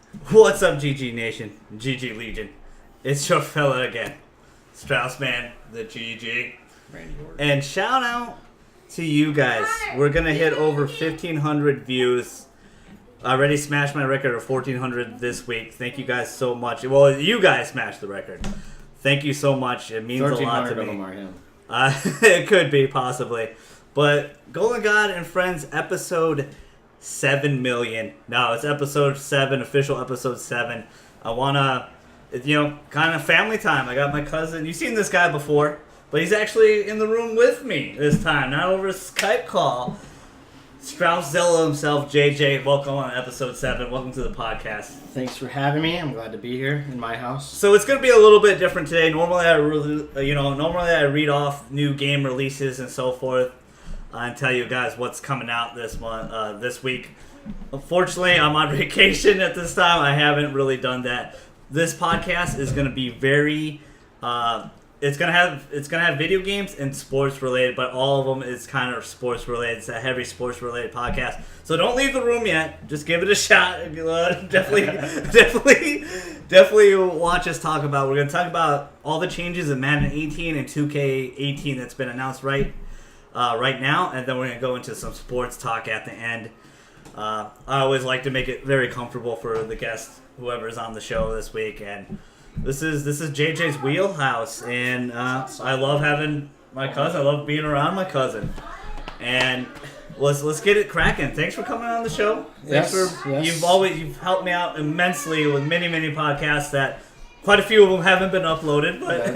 What's up, GG Nation, GG Legion? It's your fella again, Straussman, the GG. And shout out to you guys. We're going to hit over 1,500 views. I already smashed my record of 1,400 this week. Thank you guys so much. Well, you guys smashed the record. Thank you so much. It means a lot to me. 1,300 of them are him. It could be, possibly. But Golden God and Friends, episode 7 million. No, it's episode 7, official episode 7. I want to, kind of family time. I got my cousin. You've seen this guy before, but he's actually in the room with me this time, not over a Skype call. Strausszilla himself, JJ. Welcome on episode 7. Welcome to the podcast. Thanks for having me. I'm glad to be here in my house. So it's going to be a little bit different today. Normally I read off new game releases and so forth and tell you guys what's coming out this week. Unfortunately, I'm on vacation at this time. I haven't really done that. This podcast is going to be very it's gonna have video games and sports related, but all of them is kind of sports related. It's a heavy sports related podcast. So don't leave the room yet. Just give it a shot. Definitely watch us talk about. We're gonna talk about all the changes in Madden 18 and 2K18 that's been announced right now, and then we're gonna go into some sports talk at the end. I always like to make it very comfortable for the guest, whoever's on the show this week, and This is JJ's wheelhouse, and I love having my cousin. I love being around my cousin, and let's get it cracking. Thanks for coming on the show. Yes. You've helped me out immensely with many podcasts that quite a few of them haven't been uploaded, but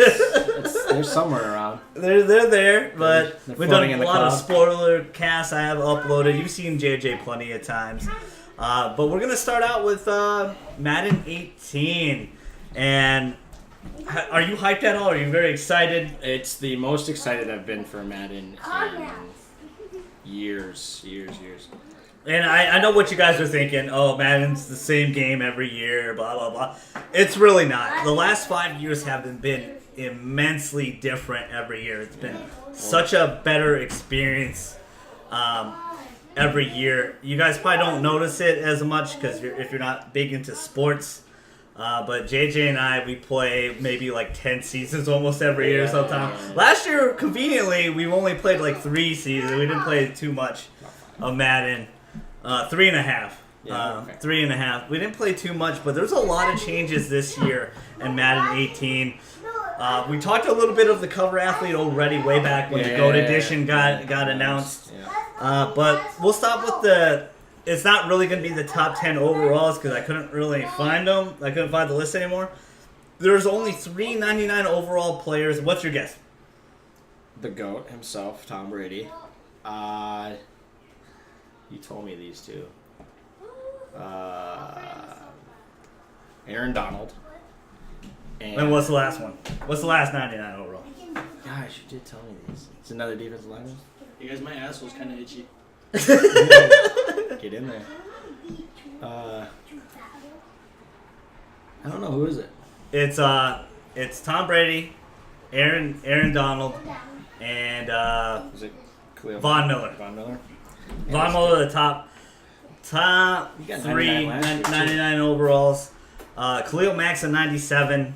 they're somewhere around. They're there, but we've done a lot of cloud. spoiler casts I have uploaded. You've seen JJ plenty of times, but we're gonna start out with Madden 18. And are you hyped at all? Are you very excited? It's the most excited I've been for Madden in years. And I know what you guys are thinking. Oh, Madden's the same game every year, blah, blah, blah. It's really not. The last 5 years have been immensely different every year. It's been such a better experience every year. You guys probably don't notice it as much because if you're not big into sports. But JJ and I, we play maybe like 10 seasons almost every year sometimes. Yeah. Last year, conveniently, we only played like 3 seasons. We didn't play too much of Madden. 3.5. Okay. 3.5. We didn't play too much, but there's a lot of changes this year in Madden 18. We talked a little bit of the cover athlete already way back when the GOAT edition got announced. Yeah. But we'll stop with it's not really going to be the top 10 overalls because I couldn't really find them. I couldn't find the list anymore. There's only 399 overall players. What's your guess? The GOAT himself, Tom Brady. You told me these two. Aaron Donald. And what's the last one? What's the last 99 overall? Gosh, you did tell me these. It's another defensive lineman. You guys, my ass was kind of itchy. Get in there. I don't know, who is it? It's Tom Brady, Aaron Donald, and Is it Khalil Von Miller. Von Miller? Von Miller, the top You got 3, 99 last year, too. 99 overalls. Khalil Mack's a 97.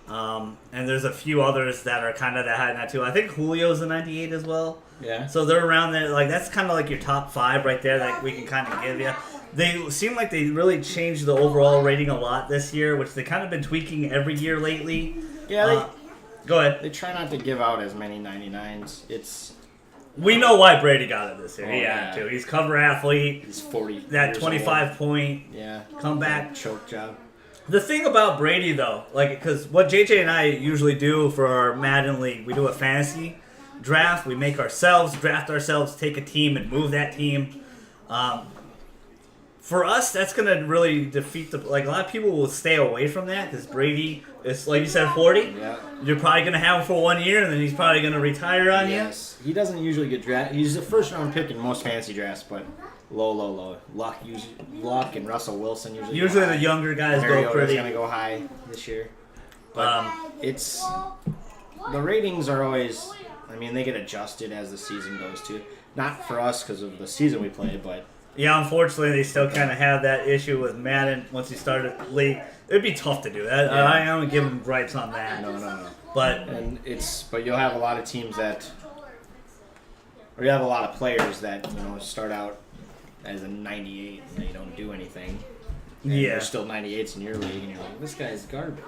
And there's a few others that are kind of that high now too. I think Julio's a 98 as well. Yeah. So they're around there. Like that's kind of like your top 5 right there that we can kind of give you. They seem like they really changed the overall rating a lot this year, which they kind of been tweaking every year lately. Yeah, go ahead. they try not to give out as many 99s. We know why Brady got it this year. Oh, He yeah. had to. He's cover athlete. He's 40. That years 25 old. point Yeah. comeback. Choke job. The thing about Brady, though, like, because what JJ and I usually do for our Madden League, we do a fantasy draft. We make ourselves, draft ourselves, take a team, and move that team. For us, that's going to really defeat like, a lot of people will stay away from that because Brady is, like you said, 40. Yeah. You're probably going to have him for 1 year, and then he's probably going to retire on Yes. He doesn't usually get drafted. He's the first round pick in most fantasy drafts, but low. Luck and Russell Wilson usually. you. Usually the younger guys go Mariota's pretty. going to go high this year. But it's the ratings are always. I mean, they get adjusted as the season goes too. Not for us because of the season we play, but Yeah, unfortunately, they still kind of have that issue with Madden once you start a league. It'd be tough to do that. Yeah. I don't give them gripes on that. No. But But you'll have a lot of teams or you have a lot of players that start out as a 98 and they don't do anything. And there's still 98s in your league, and you're like, this guy's garbage.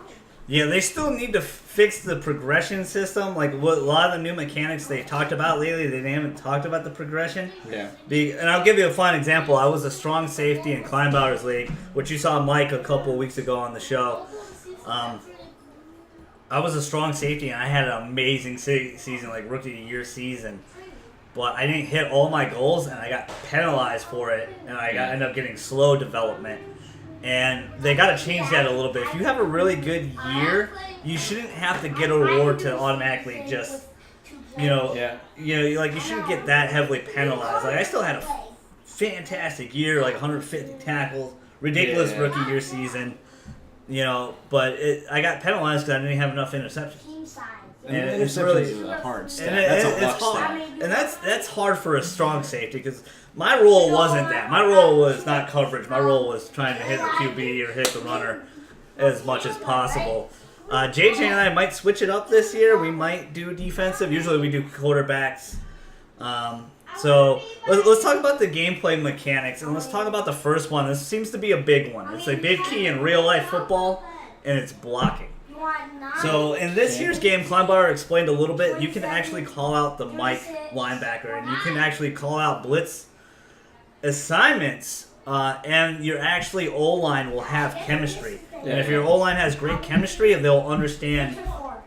Yeah, they still need to fix the progression system. Like what a lot of the new mechanics they've talked about lately, they haven't talked about the progression. Yeah. And I'll give you a fine example. I was a strong safety in Kleinbauer's league, which you saw Mike a couple weeks ago on the show. I was a strong safety, and I had an amazing season, like rookie of the year season. But I didn't hit all my goals, and I got penalized for it, and I ended up getting slow development. And they got to change that a little bit. If you have a really good year, you shouldn't have to get a reward to automatically just, like you shouldn't get that heavily penalized. Like I still had a fantastic year, like 150 tackles, ridiculous rookie year season, but I got penalized because I didn't have enough interceptions. And it's really a hard stat. That's a luck stat. And that's hard for a strong safety because my role wasn't that. My role was not coverage. My role was trying to hit the QB or hit the runner as much as possible. JJ and I might switch it up this year. We might do defensive. Usually we do quarterbacks. So let's talk about the gameplay mechanics, and let's talk about the first one. This seems to be a big one. It's a big key in real-life football, and it's blocking. So in this year's game, Kleinbauer explained a little bit. You can actually call out the Mike linebacker, and you can actually call out blitz assignments, and your actually O-line will have chemistry. And if your O-line has great chemistry, they'll understand.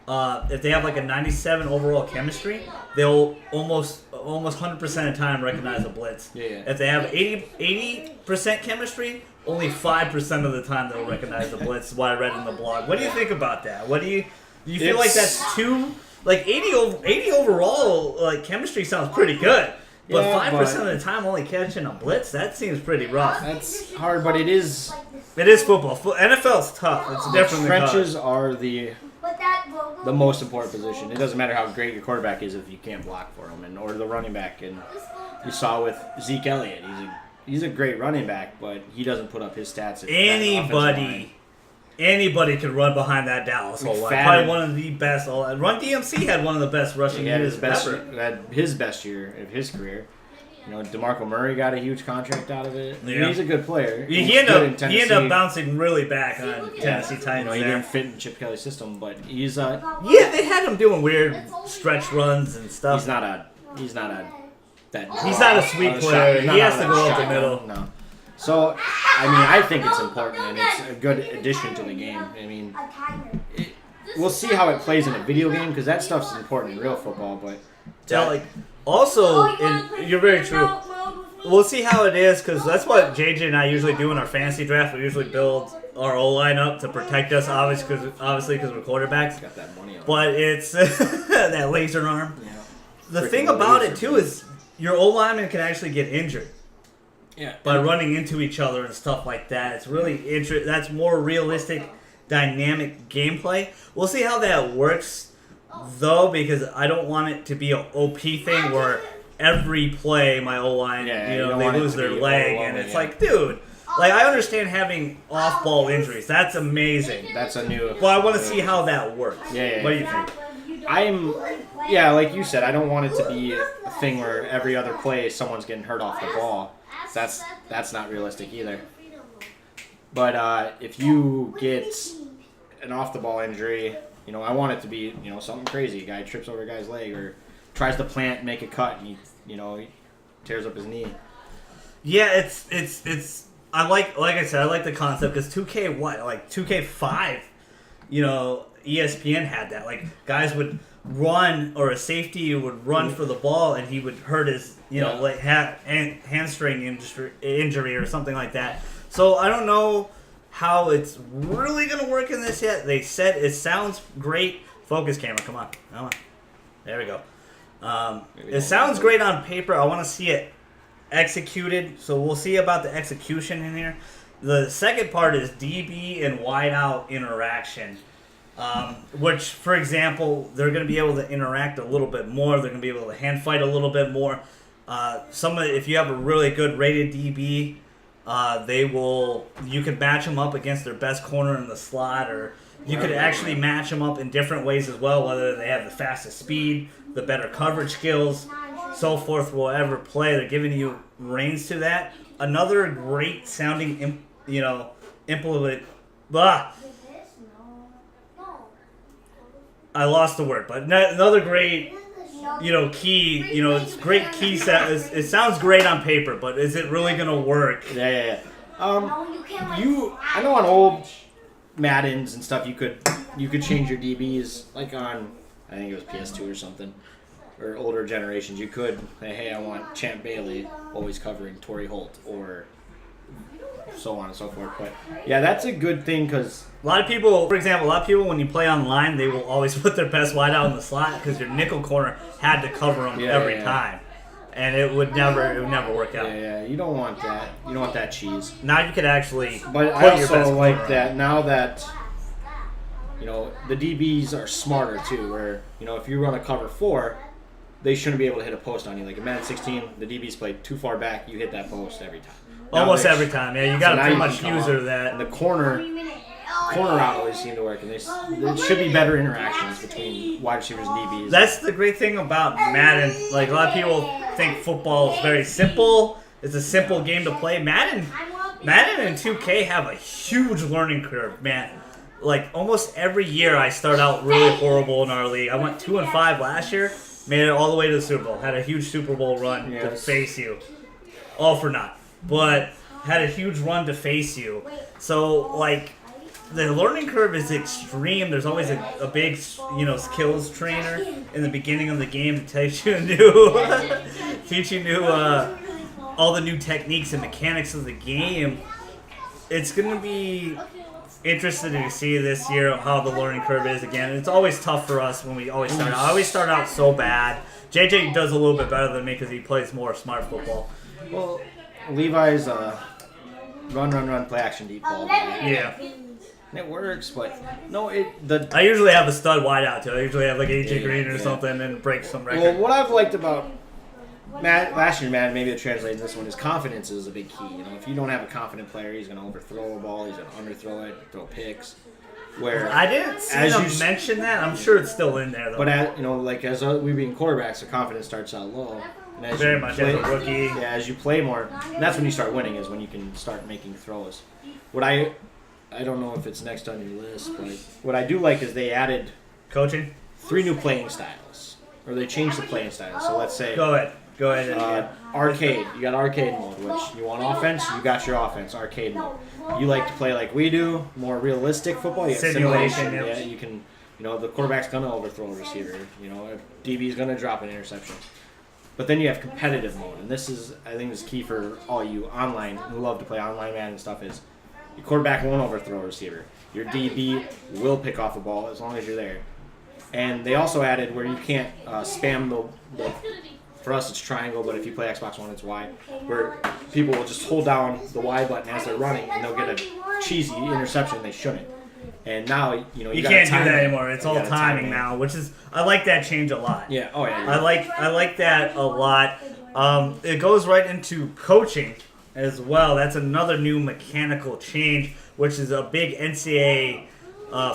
If they have like a 97 overall chemistry, they'll almost 100% of the time recognize a blitz. If they have 80% chemistry, only 5% of the time they'll recognize the blitz. Is what I read in the blog. What do you think about that? Do you feel like that's too 80 overall? Like chemistry sounds pretty good, but 5% of the time only catching a blitz, that seems pretty rough. That's hard, but it is. It is football. NFL's tough. It's different. Trenches are the most important position. It doesn't matter how great your quarterback is if you can't block for him, or the running back. And you saw with Zeke Elliott, he's a great running back, but he doesn't put up his stats. Anybody could run behind that Dallas whole line. Probably one of the best. Run DMC had one of the best rushing years ever. Had his best year of his career. DeMarco Murray got a huge contract out of it. Yeah. He's a good player. He ended up bouncing really back on Tennessee Titans. He didn't fit in Chip Kelly's system, but he's they had him doing weird stretch runs and stuff. He's not a sweet player. He has to go up the middle. No. So, I think it's important, and it's a good addition to the game. We'll see how it plays in a video game, because that stuff's important in real football, but... you're very true. We'll see how it is, because that's what JJ and I usually do in our fantasy draft. We usually build our O-line up to protect us, obviously because we're quarterbacks. Got that money on. But it's that laser arm. Yeah. The thing about it, too, is your O-lineman can actually get injured. Yeah. By running into each other and stuff like that. It's really interesting. That's more realistic, dynamic gameplay. We'll see how that works, though, because I don't want it to be an OP thing where every play my O-line, they lose their leg, and it's like, dude, I understand having off-ball injuries. That's amazing. That's a new... But I want to see how that works. Yeah. What do you think? Like you said, I don't want it to be a thing where every other play someone's getting hurt off the ball. That's not realistic either. But if you get an off-the-ball injury, I want it to be, something crazy. A guy trips over a guy's leg or tries to plant, make a cut, and he tears up his knee. Yeah, it's. I like I said, I like the concept because 2K5, ESPN had that. Like guys would run, or a safety would run for the ball, and he would hurt his hamstring injury or something like that. So I don't know how it's really going to work in this yet. They said it sounds great. Focus camera, come on. There we go. It sounds great on paper. I want to see it executed. So we'll see about the execution in here. The second part is DB and wideout interaction. Which, for example, they're going to be able to interact a little bit more. They're going to be able to hand fight a little bit more. If you have a really good rated DB, you can match them up against their best corner in the slot, or you could actually match them up in different ways as well, whether they have the fastest speed, the better coverage skills, so forth, whatever play. They're giving you range to that. Another great sounding, implement. Blah. I lost the word, but another great, key. It's great key set. It sounds great on paper, but is it really gonna work? Yeah. I know on old Maddens and stuff, you could change your DBs like on, I think it was PS2 or something, or older generations. You could say, hey, I want Champ Bailey always covering Torrey Holt, or so on and so forth. But yeah, that's a good thing because a lot of people, for example, when you play online, they will always put their best wide out in the slot because your nickel corner had to cover them every time, and it would never work out. Yeah, you don't want that. You don't want that cheese. Now you could actually. But I also like that now that the DBs are smarter too. Where if you run a cover 4, they shouldn't be able to hit a post on you. Like in Madden 16, the DBs play too far back, you hit that post every time. Almost every time, yeah. You got to pretty much use that. And the corner route always seem to work, and there should be better interactions between wide receivers and DBs. That's the great thing about Madden. Like a lot of people think football is very simple. It's a simple game to play. Madden and 2K have a huge learning curve, man. Like almost every year, I start out really horrible in our league. I went 2-5 last year, made it all the way to the Super Bowl. Had a huge Super Bowl run to face you, all for naught. But had a huge run to face you. So, like, the learning curve is extreme. There's always a big, skills trainer in the beginning of the game to teach you all the new techniques and mechanics of the game. It's going to be interesting to see this year how the learning curve is again. It's always tough for us when we always start out. I always start out so bad. JJ does a little bit better than me because he plays more smart football. Well, Levi's run, play action deep ball. Yeah. And it works, but no, I usually have a stud wide out too. I usually have like AJ Green or something and break some record. Well, what I've liked about last year, Madden, maybe it translates this one, is confidence is a big key. If you don't have a confident player, he's going to overthrow a ball, he's going to underthrow it, throw picks. Where I didn't see them mention that. I'm sure it's still in there though. But as we being quarterbacks, the confidence starts out low. And as Very much as a rookie. Yeah, as you play more, and that's when you start winning, is when you can start making throws. What I don't know if it's next on your list, but what I do like is they added coaching 3 new playing styles, or they changed the playing styles. So let's say go ahead. Arcade. You got arcade mode, which you want offense. You got your offense. Arcade mode. You like to play like we do, more realistic football. You Simulation. Yeah, you can. The quarterback's gonna overthrow a receiver. If DB's gonna drop an interception. But then you have competitive mode, and this is, I think, is key for all you online who love to play online Madden stuff. Is your quarterback won't overthrow a receiver. Your DB will pick off a ball as long as you're there. And they also added where you can't spam the. For us, it's triangle, but if you play Xbox One, it's Y. Where people will just hold down the Y button as they're running, and they'll get a cheesy interception they shouldn't. And now, you can't do that anymore. It's all timing now, which is, I like that change a lot. Yeah. Oh yeah. I like that a lot. It goes right into coaching as well. That's another new mechanical change, which is a big NCAA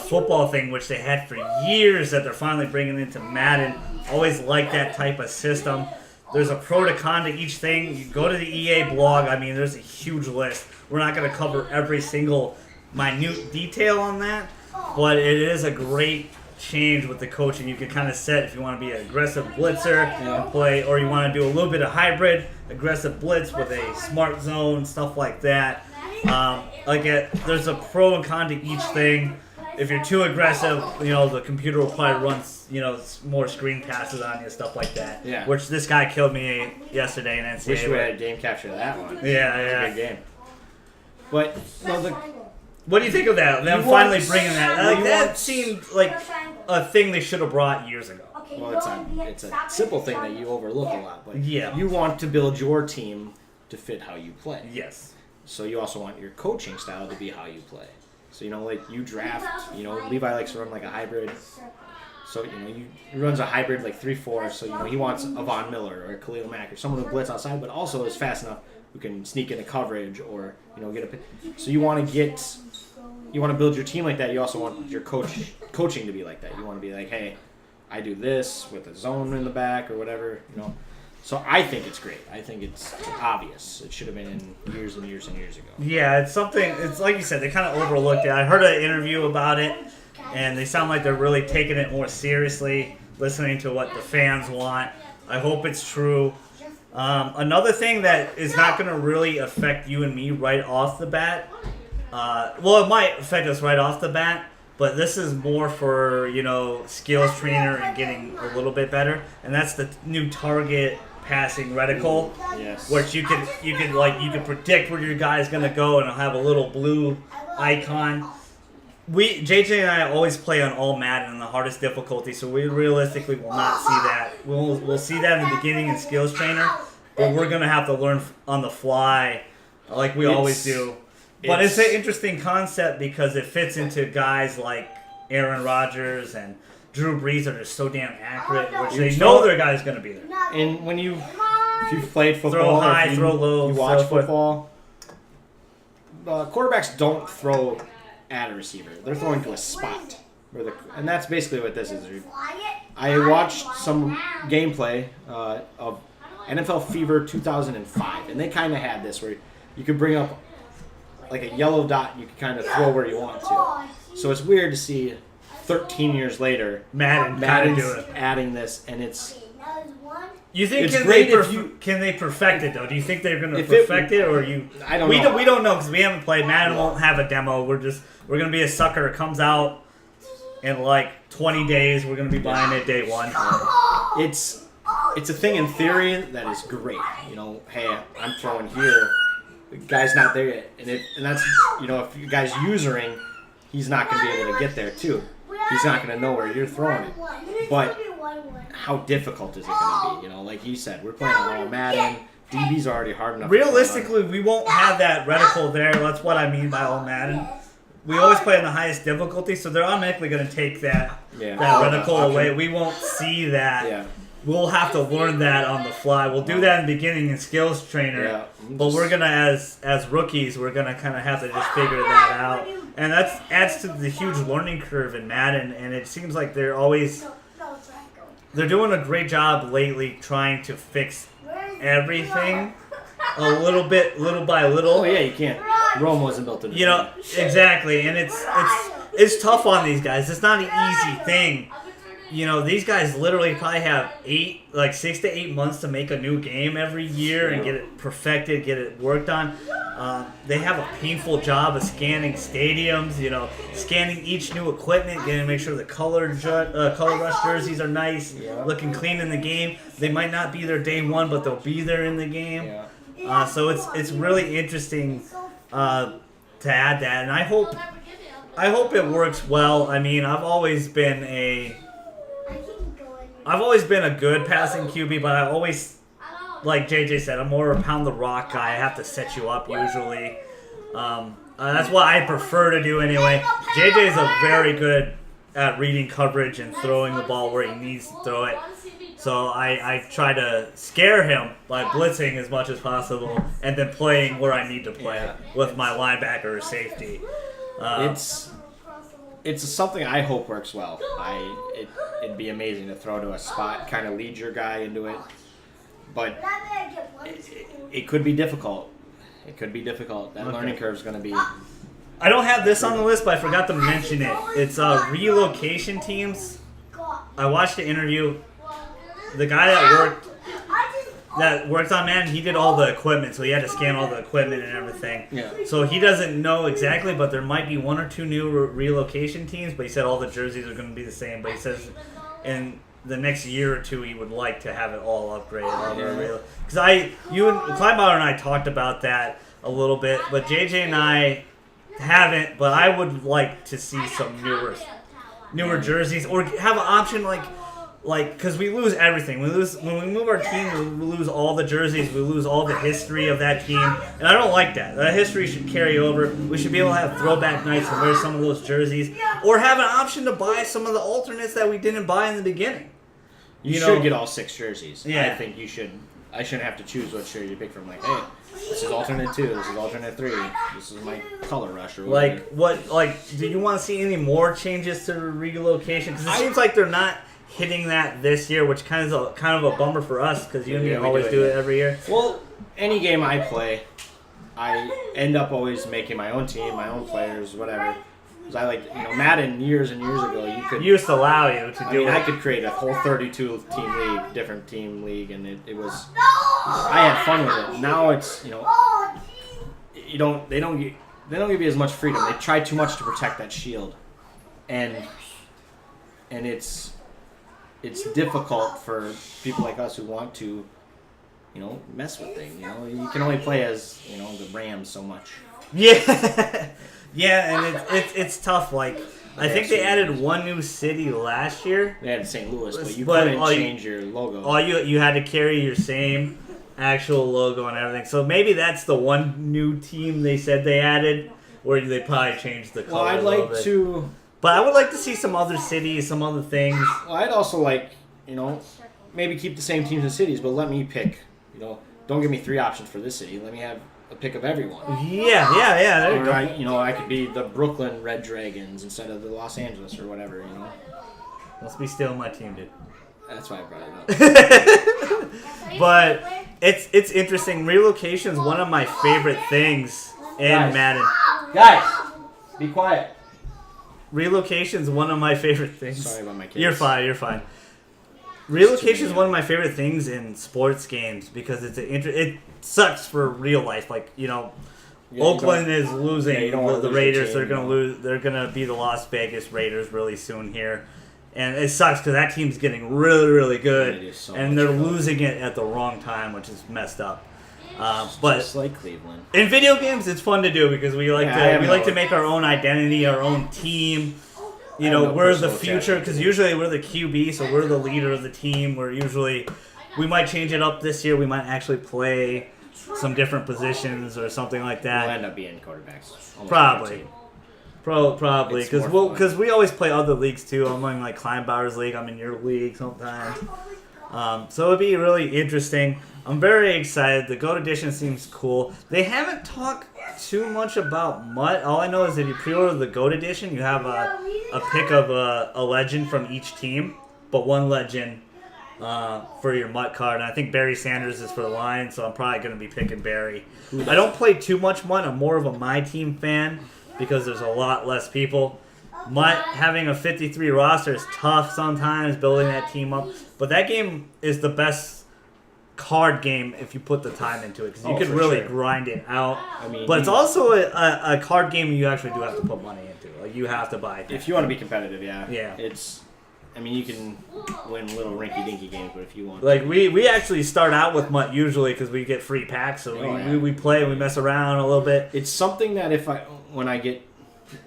football thing, which they had for years that they're finally bringing into Madden. Always like that type of system. There's a pro to con to each thing. You go to the EA blog. I mean, there's a huge list. We're not going to cover every single minute detail on that, but it is a great change with the coaching. You can kind of set if you want to be an aggressive blitzer and play, or you want to do a little bit of hybrid aggressive blitz with a smart zone, stuff like that. There's a pro and con to each thing. If you're too aggressive, the computer will probably run, more screen passes on you, stuff like that. Yeah. Which this guy killed me yesterday in NCAA. Wish we had a game capture of that one. Yeah. It's a good game. But what do you think of that? Them finally bringing that. That seemed like a thing they should have brought years ago. Well, it's a simple thing that you overlook a lot. But yeah. You want to build your team to fit how you play. Yes. So you also want your coaching style to be how you play. So, you draft, Levi likes to run like a hybrid So, he runs a hybrid like 3-4. So, he wants a Von Miller or a Khalil Mack or someone who blitz outside, but also is fast enough who can sneak into coverage or, get a pick. So you want to build your team like that. You also want your coaching to be like that. You want to be like, hey, I do this with a zone in the back or whatever, So I think it's great. I think it's obvious. It should have been in years and years and years ago. Yeah, it's like you said, they kind of overlooked it. I heard an interview about it, and they sound like they're really taking it more seriously, listening to what the fans want. I hope it's true. Another thing that is not going to really affect you and me right off the bat, it might affect us right off the bat, but this is more for, skills trainer and getting a little bit better, and that's the new target passing reticle, yes. which you could predict where your guy's going to go, and it'll have a little blue icon. JJ and I always play on all Madden on the hardest difficulty, so we realistically will not see that. We'll see that in the beginning in skills trainer, but we're going to have to learn on the fly like we always do. But it's an interesting concept because it fits into guys like Aaron Rodgers and Drew Brees that are just so damn accurate, which they know their guy's going to be there. And if you've played football, throw high, throw low, you watch football, quarterbacks don't throw at a receiver. They're throwing to a spot. And that's basically what this is. I watched some gameplay of NFL Fever 2005, and they kind of had this where you could bring up like a yellow dot and you can kind of throw where you want to. So it's weird to see 13 years later Madden's adding this, and it's... You think it's great can they perfect it though? Do you think they're going to perfect it, or you? I don't know. We don't know because we haven't played. Madden won't have a demo. We're going to be a sucker. It comes out in like 20 days. We're going to be buying it day one. It's a thing in theory that is great. Hey, I'm throwing here. The guy's not there yet, and that's if your guy's usering, he's not going to be able to get there too. He's not going to know where you're throwing it. But how difficult is it going to be? Like you said, we're playing on all Madden. DB's already hard enough. Realistically, we won't have that reticle there. That's what I mean by all Madden. We always play on the highest difficulty, so they're automatically going to take that reticle away. We won't see that. Yeah. We'll have to learn that on the fly. We'll do that in the beginning in skills trainer, but we're gonna, as rookies, we're gonna kind of have to just figure that out, and that adds to the huge learning curve in Madden. And it seems like they're doing a great job lately trying to fix everything a little by little. Oh yeah, you can't. Rome wasn't built in. Exactly, and it's tough on these guys. It's not an easy thing. These guys literally probably have 6 to 8 months to make a new game every year and get it perfected, get it worked on. They have a painful job of scanning stadiums, scanning each new equipment, getting to make sure the color rush jerseys are nice, looking clean in the game. They might not be there day one, but they'll be there in the game. So it's really interesting to add that, and I hope it works well. I mean, I've always been a good passing QB, but I always, like JJ said, I'm more a pound the rock guy. I have to set you up usually. That's what I prefer to do anyway. JJ is very good at reading coverage and throwing the ball where he needs to throw it. So I try to scare him by blitzing as much as possible and then playing where I need to play with my linebacker or safety. It's something I hope works well. It'd be amazing to throw to a spot, kind of lead your guy into it. But it could be difficult. That learning curve is going to be... I don't have this on the list, but I forgot to mention it. It's relocation teams. I watched the interview. The guy that worked on Madden, he did all the equipment, so he had to scan all the equipment and everything. Yeah. So he doesn't know exactly, but there might be 1 or 2 new relocation teams, but he said all the jerseys are going to be the same. But he says in the next year or 2, he would like to have it all upgraded. Because Kleinbauer and I talked about that a little bit, but JJ and I haven't, but I would like to see some newer jerseys, or have an option like, because we lose everything. When we move our team, we lose all the jerseys. We lose all the history of that team. And I don't like that. That history should carry over. We should be able to have throwback nights and wear some of those jerseys. or have an option to buy some of the alternates that we didn't buy in the beginning. You should get all 6 jerseys. Yeah. I think you should. I shouldn't have to choose what jersey you pick from. Like, hey, this is alternate 2. This is alternate 3. This is my color rush or whatever. Do you want to see any more changes to relocation? Because it seems like they're not hitting that this year, which kind of a bummer for us because you and me always do it every year. Well, any game I play, I end up always making my own team, my own players, whatever. Because I like, Madden years and years ago, you could... used to allow you to do it. I could create a whole 32-team league, different team league, and it was... I had fun with it. Now it's, they don't give you as much freedom. They try too much to protect that shield. And it's difficult for people like us who want to, mess with things. You can only play as, the Rams so much. Yeah. Yeah, and it's tough. Like, I think they added one new city last year. They had St. Louis, but you couldn't change your logo. You had to carry your same actual logo and everything. So maybe that's the one new team they said they added, where they probably changed the color. Well, I'd like to... But I would like to see some other cities, some other things. Well, I'd also like, maybe keep the same teams and cities, but let me pick, don't give me 3 options for this city. Let me have a pick of everyone. Yeah. There you go. I could be the Brooklyn Red Dragons instead of the Los Angeles or whatever, Must be stealing my team, dude. That's why I brought it up. But it's interesting. Relocation is one of my favorite things in Madden. Guys, be quiet. Relocation is one of my favorite things. Sorry about my kids. You're fine. Relocation is one of my favorite things in sports games because it sucks for real life. Like, Oakland is losing the Raiders. They're gonna lose. They're gonna be the Las Vegas Raiders really soon here, and it sucks because that team's getting really, really good, and they're losing it at the wrong time, which is messed up. But just like Cleveland. In video games, it's fun to do because we like to make our own identity, our own team. We're the future because usually we're the QB, so we're the leader of the team. We might change it up this year. We might actually play some different positions or something like that. We'll end up being quarterbacks. Probably because we always play other leagues too. I'm in like Kleinbauer's league. I'm in your league sometimes. So it'd be really interesting. I'm very excited. The GOAT Edition seems cool. They haven't talked too much about MUT. All I know is that if you pre-order the GOAT Edition, you have a pick of a legend from each team, but one legend for your MUT card. And I think Barry Sanders is for the Lions, so I'm probably going to be picking Barry. I don't play too much MUT. I'm more of a My Team fan because there's a lot less people. MUT having a 53 roster is tough sometimes, building that team up. But that game is the best card game if you put the time into it because you can really grind it out. But it's also a card game you actually do have to put money into. Like, you have to buy things. If you want to be competitive, yeah. It's... you can win little rinky-dinky games, but if you want... Like, we actually start out with MUT usually because we get free packs, so we play and we mess around a little bit. It's something that when I get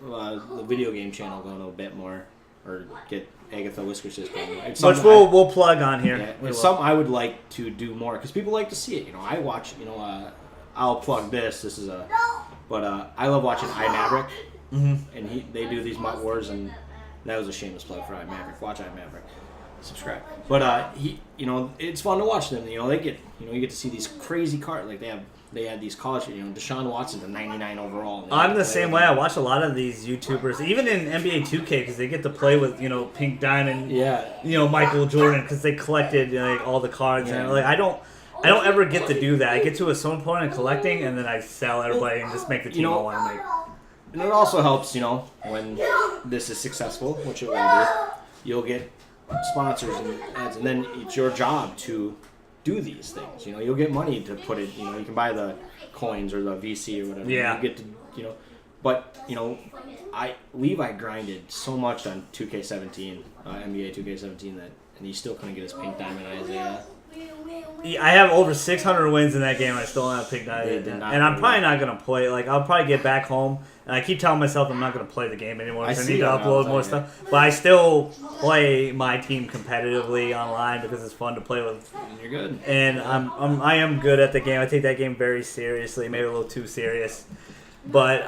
the video game channel going a bit more, or get Agatha Whiskers going, which we'll plug on here. Yeah, it's something I would like to do more because people like to see it. I watch. I'll plug this. This is but I love watching iMaverick, and they do these MUT wars, and that was a shameless plug for iMaverick. Watch iMaverick, subscribe. But it's fun to watch them. They get you get to see these crazy cards. Like they had these college, Deshaun Watson's a 99 overall. I'm the same way. I watch a lot of these YouTubers, even in NBA 2K, because they get to play with, Pink Diamond, Michael Jordan, because they collected all the cards. Yeah. And I don't ever get to do that. I get to a certain point in collecting, and then I sell everybody and just make the team I want to make. And it also helps, when this is successful, which it will be, you'll get sponsors and ads, and then it's your job to do these things. You'll get money to put it. You can buy the coins or the VC or whatever. Yeah. You get to, but Levi grinded so much on 2K17, NBA 2K17 and he still couldn't get his Pink Diamond Isaiah. I have over 600 wins in that game. I still don't have Pink Diamond, and I'm probably not gonna play. I'll probably get back home, and I keep telling myself I'm not gonna play the game anymore because I need to upload more stuff. But I still play my team competitively online because it's fun to play with. You're good. And I am good at the game. I take that game very seriously, maybe a little too serious. But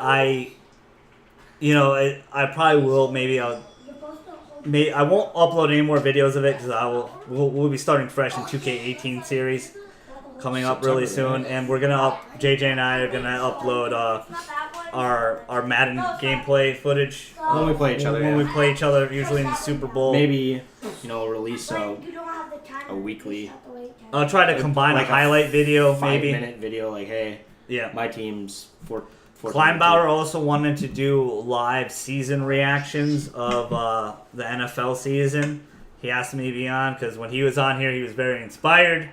I probably will. Maybe I won't upload any more videos of it because we'll be starting fresh in 2K18 series coming up really soon, and we're gonna JJ and I are gonna upload our Madden gameplay footage when we play each other. When we play each other, usually in the Super Bowl. Maybe release a weekly. I'll try to combine a highlight video, maybe 5-minute video, like, hey, my team's 4. Kleinbauer also wanted to do live season reactions of the NFL season. He asked me to be on because when he was on here, he was very inspired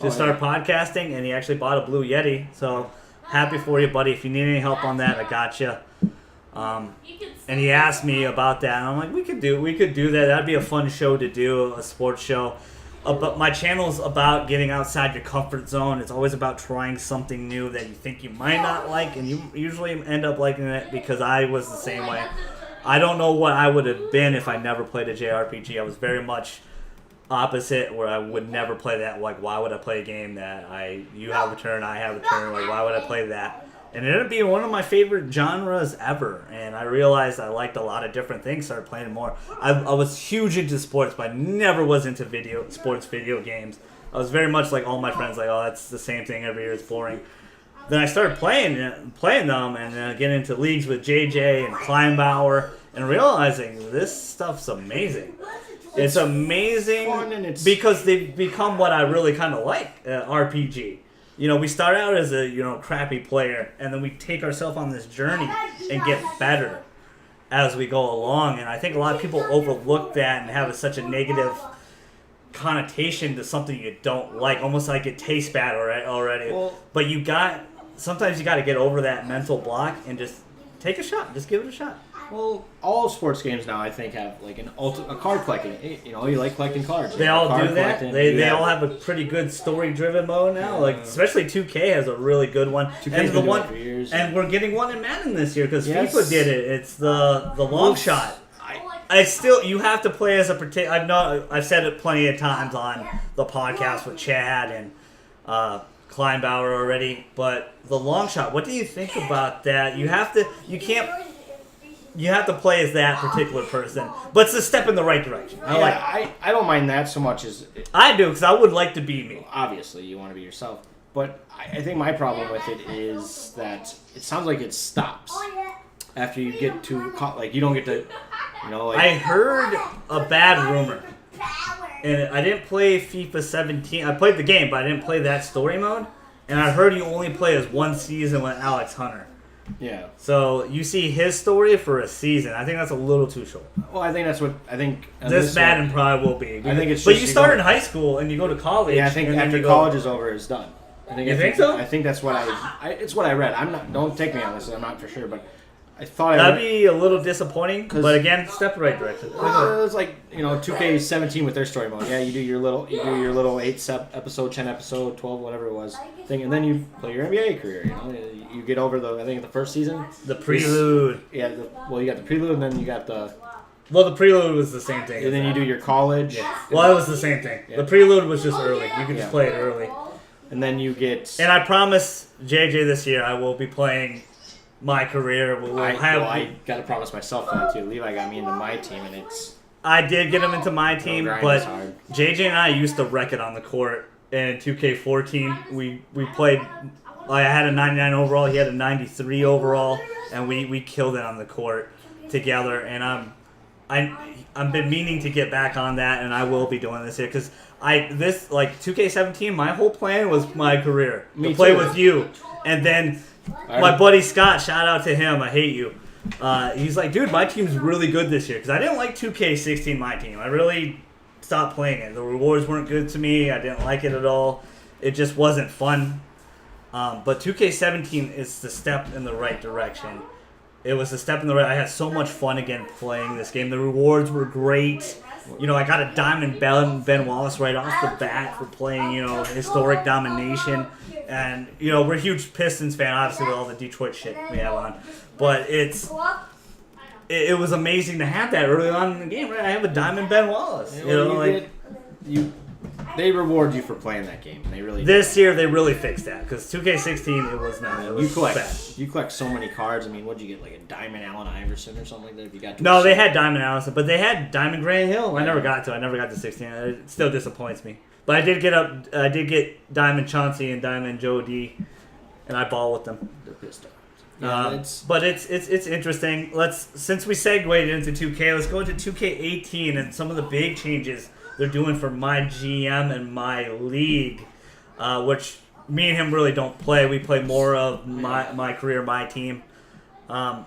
to start podcasting, and he actually bought a Blue Yeti. So happy for you, buddy. If you need any help on that, I got you. And he asked me about that, and I'm like, we could do that. That'd be a fun show to do, a sports show. But my channel's about getting outside your comfort zone. It's always about trying something new that you think you might not like, and you usually end up liking it because I was the same way. I don't know what I would have been if I never played a JRPG. I was very much opposite, where I would never play that. Like, why would I play a game that you have a turn, I have a turn? Like, why would I play that? And it ended up being one of my favorite genres ever. And I realized I liked a lot of different things, started playing more. I was huge into sports, but I never was into sports video games. I was very much like all my friends, like, oh, that's the same thing every year, it's boring. Then I started playing them and getting into leagues with JJ and Kleinbauer and realizing this stuff's amazing. It's amazing because they've become what I really kind of like, RPG. We start out as a crappy player, and then we take ourselves on this journey and get better as we go along. And I think a lot of people overlook that and have such a negative connotation to something you don't like, almost like it tastes bad already. But sometimes you got to get over that mental block and just take a shot. Just give it a shot. Well, all sports games now, I think, have like a card collecting. You like collecting cards. They all do that. They all have a pretty good story-driven mode now. Like especially 2K has a really good one. 2K's been doing it for years. And we're getting one in Madden this year because FIFA did it. It's the long shot. You have to play as a particular. I've said it plenty of times on the podcast with Chad and Kleinbauer already. But the long shot. What do you think about that? You have to play as that particular person, but it's a step in the right direction. I don't mind that so much as I do, because I would like to be me. Obviously, you want to be yourself, but I think my problem with it is that it sounds like it stops after you get to you don't get to I heard a bad rumor, and I didn't play FIFA 17. I played the game, but I didn't play that story mode. And I heard you only play as one season with Alex Hunter. Yeah. So you see his story for a season. I think that's a little too short. Well, I think that's what I think. This Madden probably will be. I think it's. But you start in high school and you go to college. Yeah, I think after college is over, it's done. You think so? I think that's what it's what I read. I'm not. Don't take me on this. I'm not for sure, but I thought that'd be a little disappointing. But again, step the right direction. It was like 2K17 with their story mode. Yeah, you do your little 8 episode, 10 episode, 12, whatever it was thing, and then you play your NBA career. You get over I think the first season. The prelude. Yeah. You got the prelude, and then you got the. Well, the prelude was the same thing. And then you do your college. Yeah. Well, it was the same thing. Yeah. The prelude was just early. You can just play it early. And then you get. And I promise JJ this year I will be playing my career. I got to promise myself that too. Levi got me into my team, and it's. I did get him into my team, but JJ and I used to wreck it on the court. In 2K14, we played. I had a 99 overall. He had a 93 overall, and we killed it on the court together. And I've been meaning to get back on that, and I will be doing this here because 2K17. My whole plan was my career to play with you, and then my buddy Scott. Shout out to him. I hate you. He's like, dude, my team's really good this year because I didn't like 2K16. My team, I really stopped playing it. The rewards weren't good to me. I didn't like it at all. It just wasn't fun. But 2K17 is the step in the right direction. It was a step in the right. I had so much fun again playing this game. The rewards were great. I got a Diamond Ben Wallace right off the bat for playing, historic domination. And, we're huge Pistons fan, obviously, with all the Detroit shit we have on. But it was amazing to have that early on in the game, right? I have a Diamond Ben Wallace. They reward you for playing that game. They really. This year they really fixed that because 2K16 it was not. It was bad. You collect so many cards. I mean, what'd you get? Like a Diamond Allen Iverson or something like that? If you got. No, they had Diamond Allison, but they had Diamond Grant Hill. I never got to 16. It still disappoints me. But I did get Diamond Chauncey and Diamond Joe D, and I ball with them. They're pissed off. But it's interesting. Since we segued into 2K, let's go into 2K18 and some of the big changes they're doing for my GM and my league, which me and him really don't play. We play more of my career, my team. But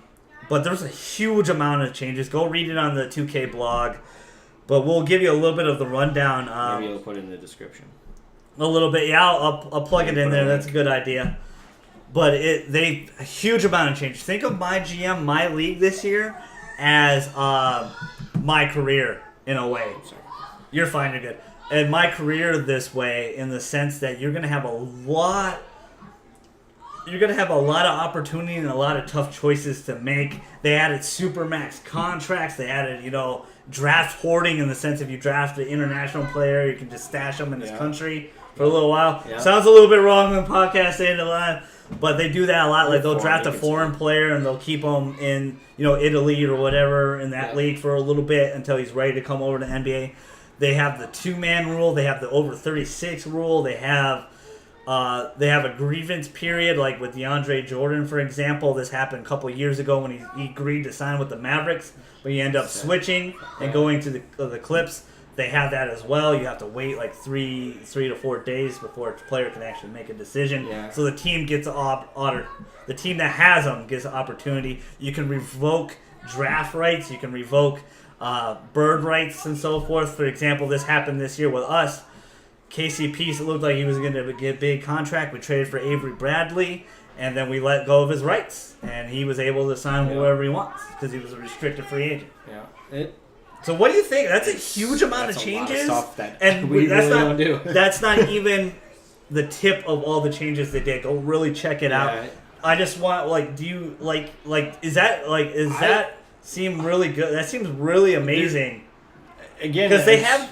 there's a huge amount of changes. Go read it on the 2K blog. But we'll give you a little bit of the rundown. Maybe I'll put it in the description. A little bit, yeah. I'll plug it in there. That's a good idea. But a huge amount of changes. Think of my GM, my league this year as my career in a way. You're fine, you're good. And my career this way in the sense that you're gonna have a lot of opportunity and a lot of tough choices to make. They added supermax contracts. They added, draft hoarding in the sense if you draft an international player, you can just stash them in this country for a little while. Yeah. Sounds a little bit wrong on the podcast saying it live, but they do that a lot. Like they'll draft a foreign player and they'll keep him in, Italy or whatever in that league for a little bit until he's ready to come over to NBA. They have the 2-man rule. They have the over 36 rule. They have a grievance period, like with DeAndre Jordan, for example. This happened a couple of years ago when he agreed to sign with the Mavericks, but he ended up switching and going to the Clips. They have that as well. You have to wait like 3 to 4 days before a player can actually make a decision. Yeah. So the team gets the team that has them gets an opportunity. You can revoke draft rights. You can revoke bird rights and so forth. For example, this happened this year with us. KCP looked like he was going to get a big contract. We traded for Avery Bradley, and then we let go of his rights, and he was able to sign whoever he wants because he was a restricted free agent. Yeah. So what do you think? That's a huge amount of changes, and we really don't do. That's not even the tip of all the changes they did. Go really check it out. I just want do you is that seem really good? That seems really amazing. Again, because they have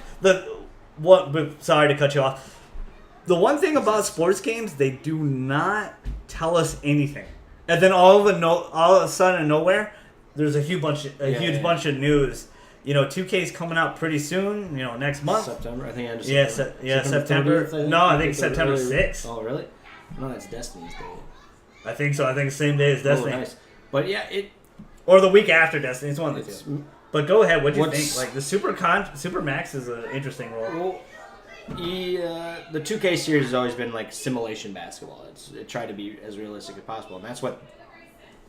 sorry to cut you off. The one thing about sports games, they do not tell us anything, and then all of a sudden, nowhere, there's a huge bunch of news. 2K's coming out pretty soon. Next month. September, I think. September. 30th, no, I think September 6th. Oh, really? No, that's Destiny's Day. I think so. I think the same day as Destiny. Oh, nice. But or the week after Destiny. It's one of the two. But go ahead. What do you think? Like the Supermax is an interesting role. Well, the 2K series has always been like simulation basketball. It tried to be as realistic as possible, and that's what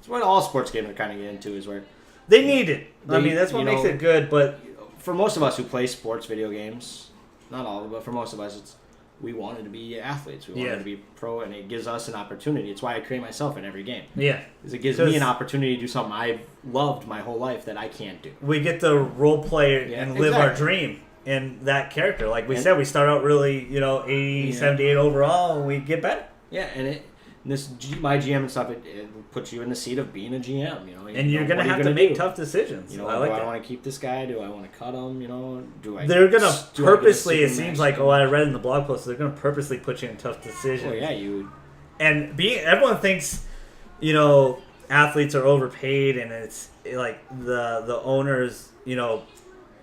all sports games are kind of getting into is where they need it. That's what makes it good. But for most of us who play sports video games, not all of them, but for most of us, we wanted to be athletes. We wanted to be pro, and it gives us an opportunity. It's why I create myself in every game. Yeah. Because it gives me an opportunity to do something I've loved my whole life that I can't do. We get to role play and live our dream in that character. Like we said, we start out really, 80, 78 overall, and we get better. Yeah, and my GM and stuff, it puts you in the seat of being a GM, And you're going to have to make tough decisions. Do I want to keep this guy? Do I want to cut him? They're going to purposely, it seems like, I read in the blog post, they're going to purposely put you in tough decisions. Well, yeah, you... And everyone thinks, athletes are overpaid, and it's like the owners,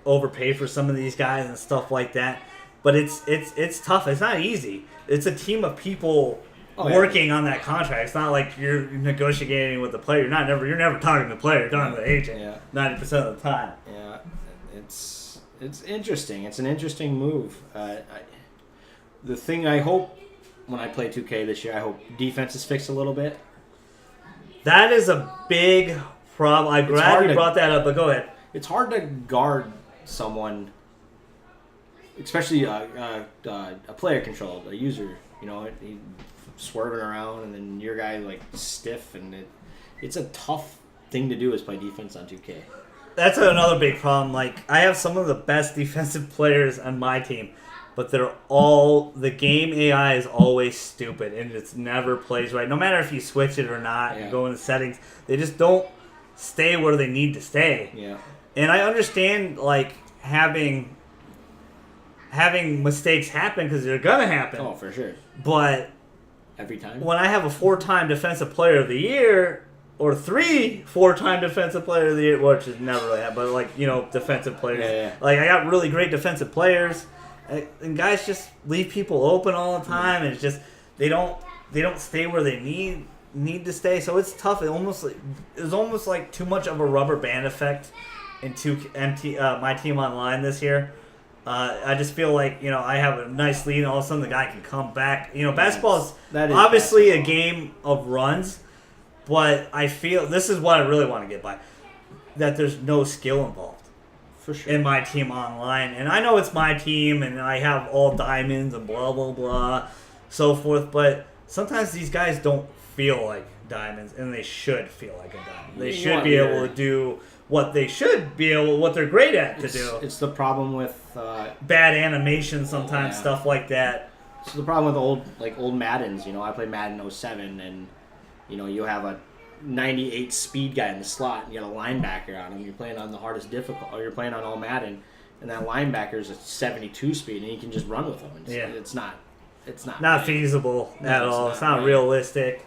overpay for some of these guys and stuff like that. But it's tough. It's not easy. It's a team of people working on that contract. It's not like you're negotiating with the player. You're never talking to the player. You're talking to the agent. Yeah. 90% of the time. Yeah, it's interesting. It's an interesting move. The thing I hope when I play 2K this year, I hope defense is fixed a little bit. That is a big problem. I'm glad you brought that up, but go ahead. It's hard to guard someone, especially a player controlled, a user. He swerving around, and then your guy stiff, and it's a tough thing to do is play defense on 2K. That's another big problem. I have some of the best defensive players on my team, but the game AI is always stupid, and it never plays right. No matter if you switch it or not, you go in the settings, they just don't stay where they need to stay. Yeah. And I understand having having mistakes happen because they're gonna happen. Oh, for sure. But every time when I have a 4-time Defensive Player of the Year or 3 4-time Defensive Player of the Year, which is never really happened, but like defensive players. Yeah. Like I got really great defensive players, and guys just leave people open all the time, and it's just they don't stay where they need to stay. So it's tough. It was almost like too much of a rubber band effect into my team online this year. I just feel like I have a nice lead, and all of a sudden the guy can come back. Basketball is obviously a game of runs, but I feel this is what I really want to get by, that there's no skill involved for sure in my team online. And I know it's my team, and I have all diamonds and blah blah blah, so forth. But sometimes these guys don't feel like diamonds, and they should feel like a diamond. They should be able to do what they're great at to do. It's the problem with bad animation sometimes, stuff like that. It's the problem with old Maddens. I play Madden 07, and you have a 98 speed guy in the slot, and you got a linebacker on him. You're playing on the hardest difficult, or you're playing on all Madden, and that linebacker is a 72 speed, and you can just run with him. It's not feasible at all. It's not right. realistic.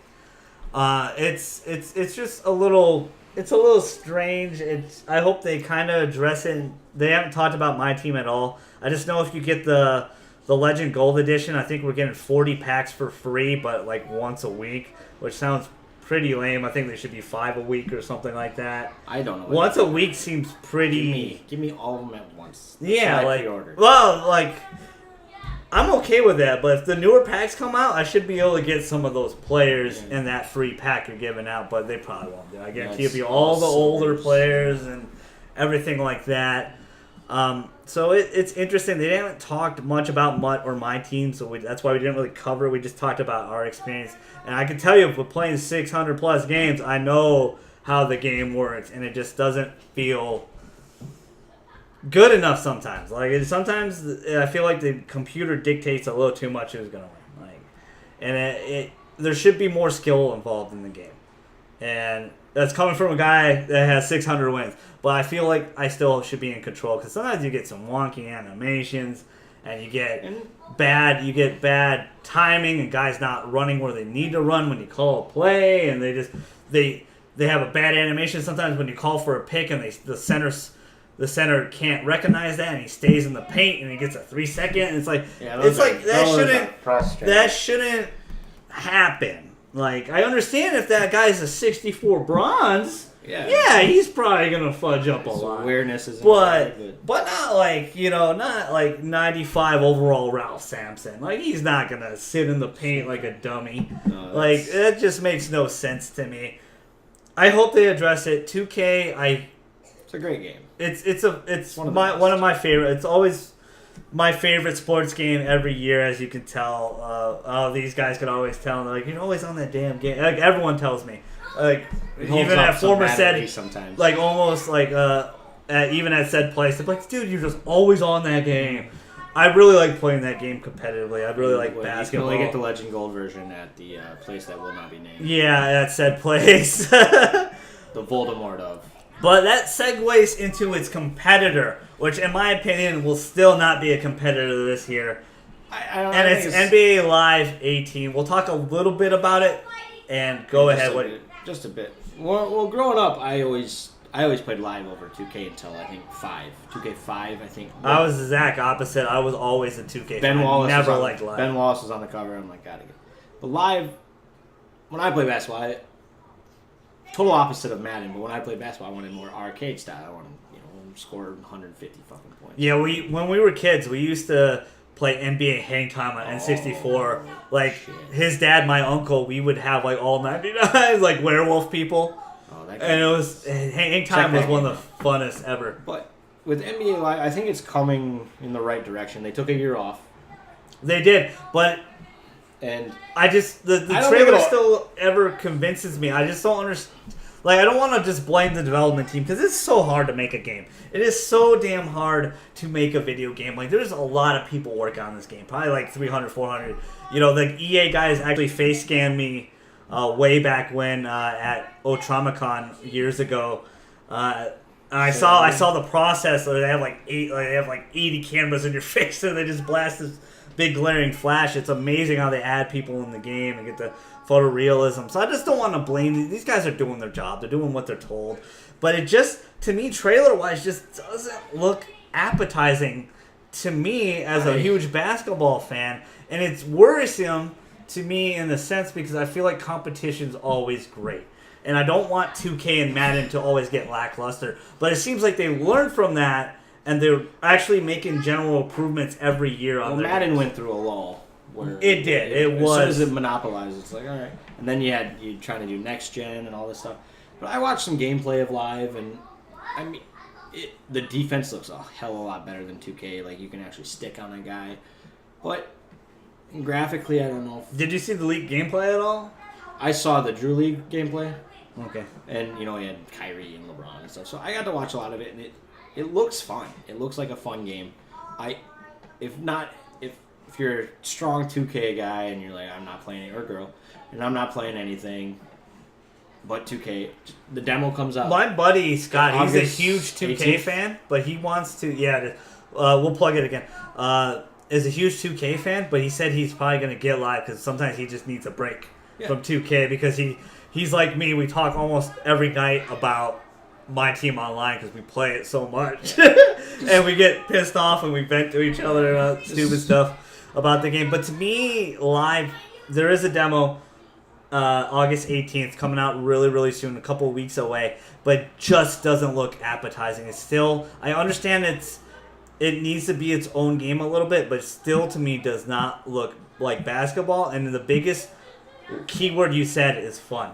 It's just a little. It's a little strange. I hope they kind of address it. They haven't talked about my team at all. I just know if you get the Legend Gold Edition, I think we're getting 40 packs for free, but like once a week, which sounds pretty lame. I think they should be 5 a week or something like that. I don't know. Once a week seems pretty. Give me all of them at once. Yeah, I'm okay with that, but if the newer packs come out, I should be able to get some of those players in that free pack you're giving out, but they probably won't do it. I guarantee it'll be all the older players and everything like that. So it's interesting. They haven't talked much about Mutt or my team, so that's why we didn't really cover it. We just talked about our experience. And I can tell you, with playing 600-plus games, I know how the game works, and it just doesn't feel good enough sometimes. Sometimes I feel like the computer dictates a little too much who's gonna win. There should be more skill involved in the game, and that's coming from a guy that has 600 wins. But I feel like I still should be in control, because sometimes you get some wonky animations, and you get bad timing, and guys not running where they need to run when you call a play, and they have a bad animation sometimes when you call for a pick, and the center can't recognize that, and he stays in the paint, and he gets a 3-second. And it's like that shouldn't happen. Like, I understand if that guy's a 64 bronze. Yeah, he's probably gonna fudge up a lot. Awareness is, but not like 95 overall Ralph Sampson. Like, he's not gonna sit in the paint like a dummy. No, that just makes no sense to me. I hope they address it. 2K, it's a great game. It's one of my favorite. It's always my favorite sports game every year, as you can tell. These guys can always tell. Like, you're always on that damn game. Like, everyone tells me. Like, even at former said, sometimes. like, almost like even at said place, they're like, dude, you're just always on that game. I really like playing that game competitively. I really like basketball. You can only get the Legend Gold version at the place that will not be named. Yeah, at said place. The Voldemort of. But that segues into its competitor, which, in my opinion, will still not be a competitor this year. And it's NBA Live 18. We'll talk a little bit about it, and go ahead. Just a bit. Well, growing up, I always played Live over 2K until I think 5. 2K5, I think. I was the exact opposite. I was always a 2K. Ben Wallace never liked Live. Ben Wallace was on the cover. I'm like, gotta get. But Live, when I play basketball, total opposite of Madden, but when I played basketball, I wanted more arcade style. I wanted, score 150 fucking points. Yeah, when we were kids, we used to play NBA Hang Time on N64. Like, his dad, my uncle, we would have like all 99s, like werewolf people. And it was Hang Time was one of the funnest ever. But with NBA Live, I think it's coming in the right direction. They took a year off. They did, but I just the trailer still ever convinces me. I just don't understand. Like, I don't want to just blame the development team, because it's so hard to make a game. It is so damn hard to make a video game. Like, there's a lot of people working on this game. Probably like 300, 400. The EA guys actually face scanned me way back when at Ultramacon years ago. I saw the process. They have like 80 cameras in your face, and they just blast this big glaring flash. It's amazing how they add people in the game and get the photorealism. So I just don't want to blame these guys. Are doing their job. They're doing what they're told. But it just, to me, trailer-wise, just doesn't look appetizing to me as a huge basketball fan. And it's worrisome to me in the sense because I feel like competition's always great. And I don't want 2K and Madden to always get lackluster. But it seems like they learned from that, and they're actually making general improvements every year on their Madden games. went through a lull. Where It did. It was. As soon as it monopolized, it's like, all right. And then you trying to do next gen and all this stuff. But I watched some gameplay of Live, and I mean, the defense looks a hell of a lot better than 2K. Like, you can actually stick on a guy. But graphically, I don't know. Did you see the leaked gameplay at all? I saw the Drew League gameplay. Okay. And, he had Kyrie and LeBron and stuff. So I got to watch a lot of it, and it looks fun. It looks like a fun game. If you're a strong 2K guy and you're like, I'm not playing or girl, and I'm not playing anything but 2K, the demo comes out. My buddy Scott, he's a August huge 2K 18th? fan, but he wants to. Yeah, we'll plug it again. Is a huge 2K fan, but he said he's probably going to get Live because sometimes he just needs a break from 2K because he's like me. We talk almost every night about my team online because we play it so much, and we get pissed off and we vent to each other about stupid stuff about the game. But to me, Live, there is a demo. August 18th, coming out really, really soon, a couple of weeks away, but just doesn't look appetizing. It's still, I understand it needs to be its own game a little bit, but still to me does not look like basketball, and the biggest keyword you said is fun.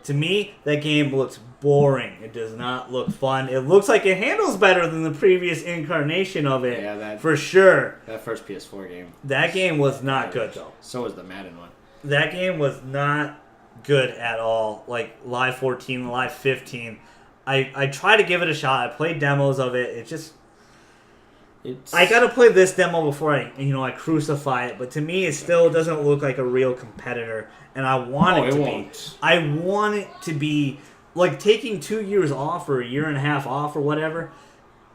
To me, that game looks boring. It does not look fun. It looks like it handles better than the previous incarnation of it, for sure. That first PS4 game. That game was not good, though. So was the Madden one. That game was not good at all. Like Live 14, Live 15. I tried to give it a shot. I played demos of it. I gotta play this demo before I crucify it. But to me, it still doesn't look like a real competitor. And I want it to be. I want it to be like taking 2 years off or a year and a half off or whatever.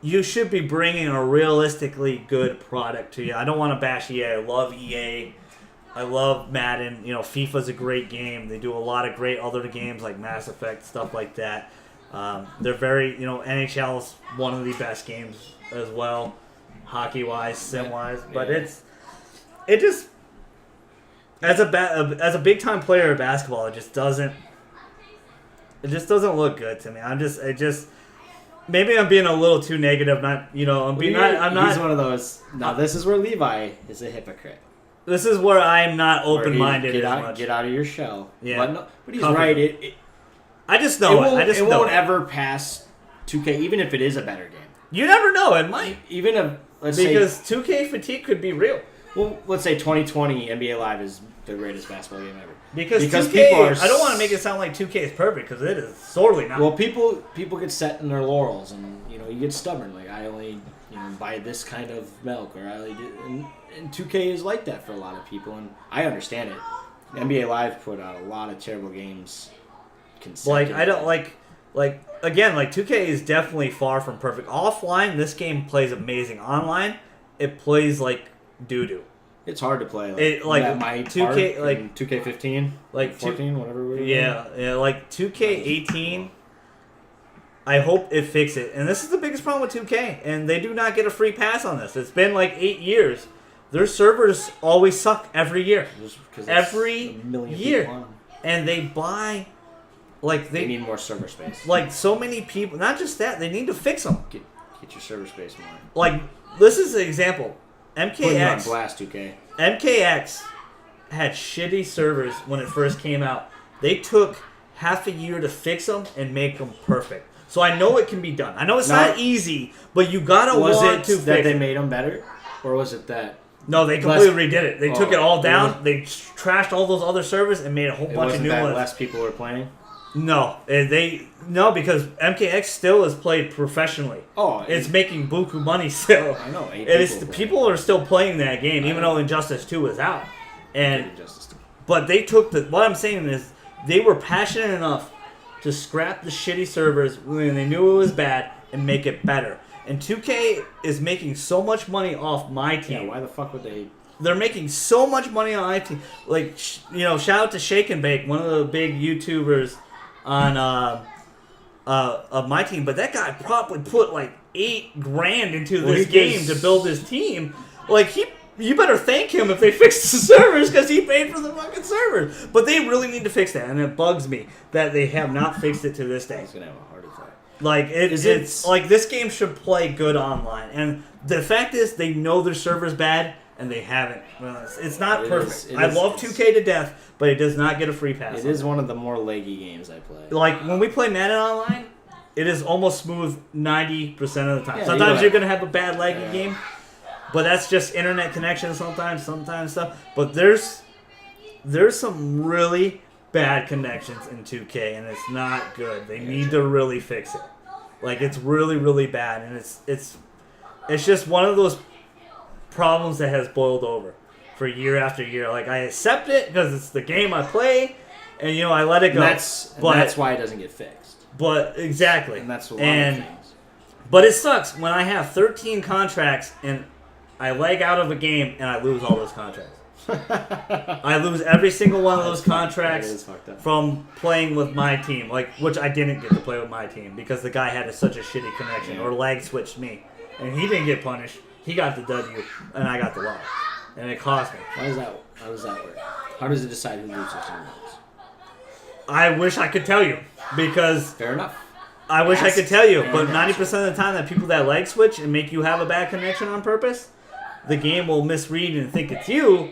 You should be bringing a realistically good product to you. I don't want to bash EA. I love EA. I love Madden. FIFA's a great game. They do a lot of great other games like Mass Effect, stuff like that. They're very, NHL's one of the best games as well, hockey-wise, sim-wise. But it just, as a big-time player of basketball, it just doesn't look good to me. Maybe I'm being a little too negative. He's one of those. Now this is where Levi is a hypocrite. This is where I'm not open-minded get as much. Get out of your shell. Yeah. But he's right. I just know it. It won't ever pass 2K, even if it is a better game. You never know. It might. Even if, because 2K fatigue could be real. Well, let's say 2020 NBA Live is the greatest basketball game ever. Because 2K, I don't want to make it sound like 2K is perfect, because it is sorely not. Well, people get set in their laurels, and you get stubborn. Like, I only buy this kind of milk, or I only do. And 2K is like that for a lot of people, and I understand it. NBA Live put out a lot of terrible games. Like, I don't again, 2K is definitely far from perfect. Offline, this game plays amazing. Online, it plays like doo-doo. It's hard to play. My 2K, 2K15, 14, whatever. Yeah, 2K18. I hope it fixes it. And this is the biggest problem with 2K, and they do not get a free pass on this. It's been 8 years. Their servers always suck every year. Every year. And they buy, they need more server space. So many people, not just that, they need to fix them. Get your server space more. This is an example. Put you on blast, 2K. MKX had shitty servers when it first came out. They took half a year to fix them and make them perfect. So I know it can be done. I know it's not easy, but you gotta want to fix it. Was it that they made them better, or was it that? No, they completely redid it. They took it all down. They trashed all those other servers and made a whole bunch of new ones. Less people were playing. No, because MKX still is played professionally. Oh, it's making buku money still. I know. People are still playing that game, even though Injustice 2 is out. But they took what I'm saying is they were passionate enough to scrap the shitty servers when they knew it was bad and make it better. And 2K is making so much money off my team. Yeah, why the fuck would they? They're making so much money on my team. Like, shout out to Shake and Bake, one of the big YouTubers on of my team. But that guy probably put like $8,000 into this game to build his team. Like, you better thank him if they fix the servers because he paid for the fucking servers. But they really need to fix that, and it bugs me that they have not fixed it to this day. He's gonna have a heart attack. Like it's like this game should play good online, and the fact is they know their server's bad and they haven't. Well, it's not perfect. I love 2K to death, but it does not get a free pass. It is one of the more leggy games I play. Like when we play Madden online, it is almost smooth 90% of the time. Yeah, Sometimes you're gonna have a bad laggy game. But that's just internet connection sometimes stuff. But there's some really bad connections in 2K, and it's not good. They need to really fix it. Like, it's really, really bad, and it's just one of those problems that has boiled over for year after year. Like, I accept it because it's the game I play, and, I let it go. And that's why it doesn't get fixed. But, exactly. And that's a lot of things. But it sucks when I have 13 contracts and I leg out of a game and I lose all those contracts. I lose every single one of those contracts from playing with my team, which I didn't get to play with my team because the guy had such a shitty connection or lag switched me, and he didn't get punished. He got the W, and I got the loss, and it cost me. How does that work? How does it decide who loses and wins? I wish I could tell you because fair enough. I wish I could tell you, but 90% of the time, that people that lag switch and make you have a bad connection on purpose, the game will misread and think it's you,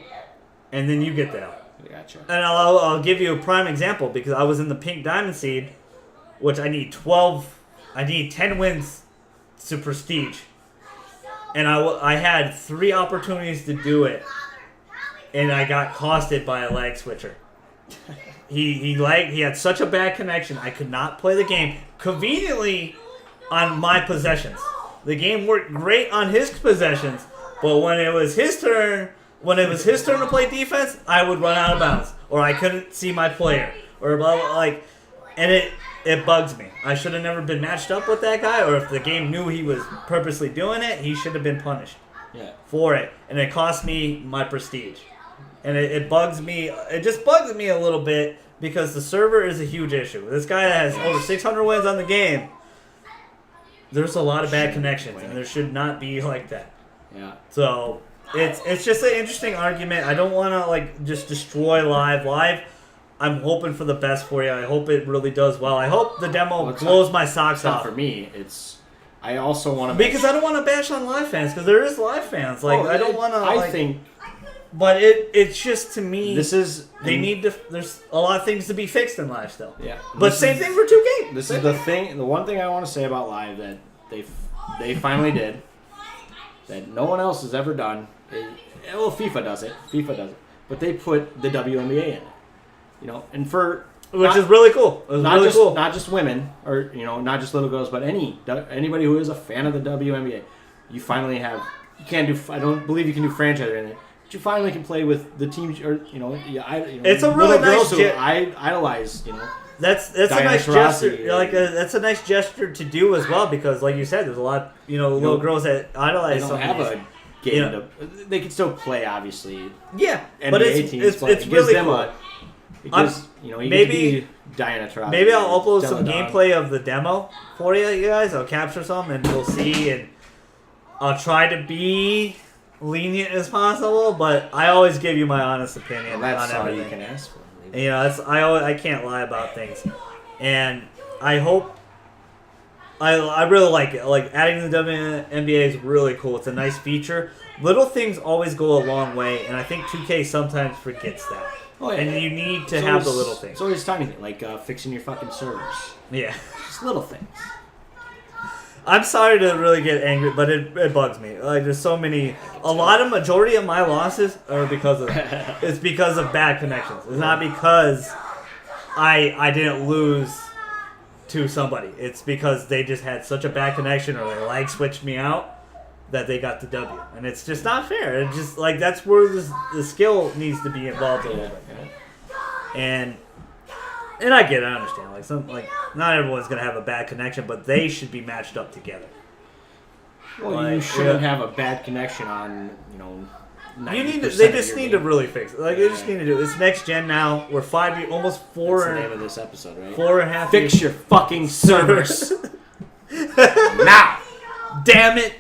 and then you get the L. Gotcha. And I'll give you a prime example because I was in the Pink Diamond Seed, which I need 10 wins to prestige, and I had 3 opportunities to do it, and I got costed by a lag switcher. He had such a bad connection, I could not play the game conveniently on my possessions. The game worked great on his possessions. But when it was his turn to play defense, I would run out of bounds, or I couldn't see my player, or blah blah. And it bugs me. I should have never been matched up with that guy, or if the game knew he was purposely doing it, he should have been punished for it, and it cost me my prestige. And it bugs me. It just bugs me a little bit because the server is a huge issue. This guy has over 600 wins on the game. There's a lot of bad connections, and there should not be like that. Yeah. So it's just an interesting argument. I don't want to just destroy live. I'm hoping for the best for you. I hope it really does well. I hope the demo blows my socks off. For me, I also want to because I don't want to bash on live fans because there is live fans. I don't want to. I think. But it's just to me. They need to. There's a lot of things to be fixed in live still. Yeah. But same thing for 2K. This is the thing. The one thing I want to say about live that they finally did. That no one else has ever done. Well, FIFA does it. But they put the WNBA in it. And which is really cool. Not just women, or not just little girls, but anybody who is a fan of the WNBA. You finally have. You can't do. I don't believe you can do franchise in it. But you finally can play with the teams, or it's a really nice girls who idolize. That's a nice gesture. That's a nice gesture to do as well because, like you said, there's a lot little girls that idolize. They don't have a game. They can still play, obviously. Yeah, NBA but it's really cool. Maybe Diana Taurasi. Maybe I'll upload some gameplay of the demo for you guys. I'll capture some and we'll see, and I'll try to be lenient as possible. But I always give you my honest opinion on everything. That's all you can ask for. I can't lie about things, and I hope. I really like it. Like adding the WNBA is really cool. It's a nice feature. Little things always go a long way, and I think 2K sometimes forgets that. Oh, yeah. And you need to have the little things. It's always tiny things, like fixing your fucking servers. Yeah, just little things. I'm sorry to really get angry, but it bugs me. There's so many. Majority of my losses are because of it's because of bad connections. It's not because I didn't lose to somebody. It's because they just had such a bad connection or they lag switched me out that they got the W, and it's just not fair. It's just that's where the skill needs to be involved a little bit. And And I get it, I understand. Not everyone's gonna have a bad connection, but they should be matched up together. Well, you shouldn't have a bad connection on, They just need to really fix it. They just need to do it. It's next gen now. We're 5 years, almost 4. That's the name of this episode, right? 4.5 Fix your fucking servers now. Damn it.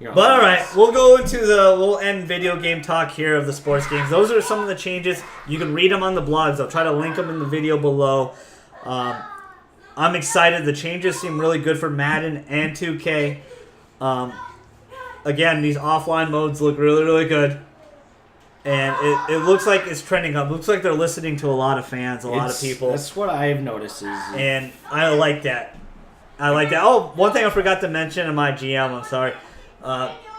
But all right, we'll end video game talk here of the sports games. Those are some of the changes. You can read them on the blogs. I'll try to link them in the video below. I'm excited. The changes seem really good for Madden and 2K. Again, these offline modes look really, really good. And it looks like it's trending up. It looks like they're listening to a lot of fans, a lot of people. That's what I've noticed. And I like that. Oh, one thing I forgot to mention in my GM, I'm sorry.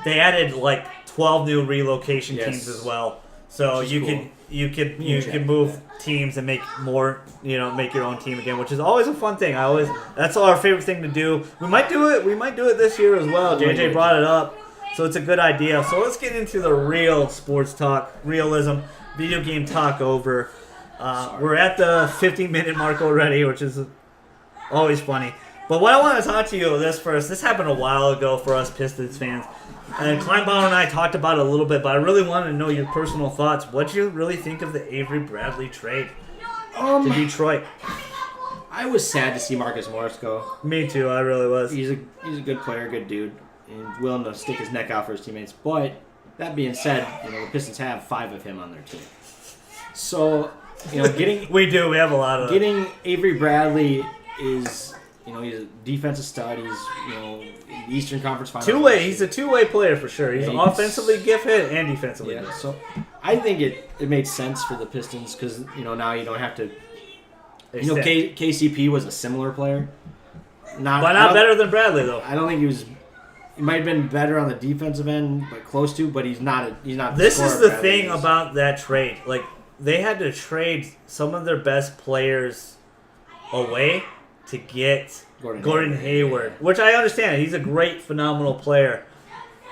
They added 12 new relocation teams as well. So you can move teams and make more, make your own team again, which is always a fun thing. That's our favorite thing to do. We might do it this year as well. JJ brought it up. So it's a good idea. So let's get into the real sports talk, realism, video game talk over. We're at the 50-minute mark already, which is always funny. But what I want to talk to you this first, this happened a while ago for us Pistons fans. And Kleinbaum and I talked about it a little bit, but I really wanted to know your personal thoughts. What do you really think of the Avery Bradley trade to Detroit? I was sad to see Marcus Morris go. Me too, I really was. He's a good player, good dude, and willing to stick his neck out for his teammates. But that being said, the Pistons have 5 of him on their team. So, getting we have a lot of getting Avery Bradley is. He's a defensive stud. He's, Eastern Conference Finals. He's a two-way player for sure. He's offensively gifted and defensively gifted. So I think it makes sense for the Pistons because, now you don't have to... KCP was a similar player. Not better than Bradley, though. I don't think he was... He might have been better on the defensive end, but close to, but he's not. This is the thing about that trade. They had to trade some of their best players away to get Gordon Hayward, which I understand. He's a great, phenomenal player.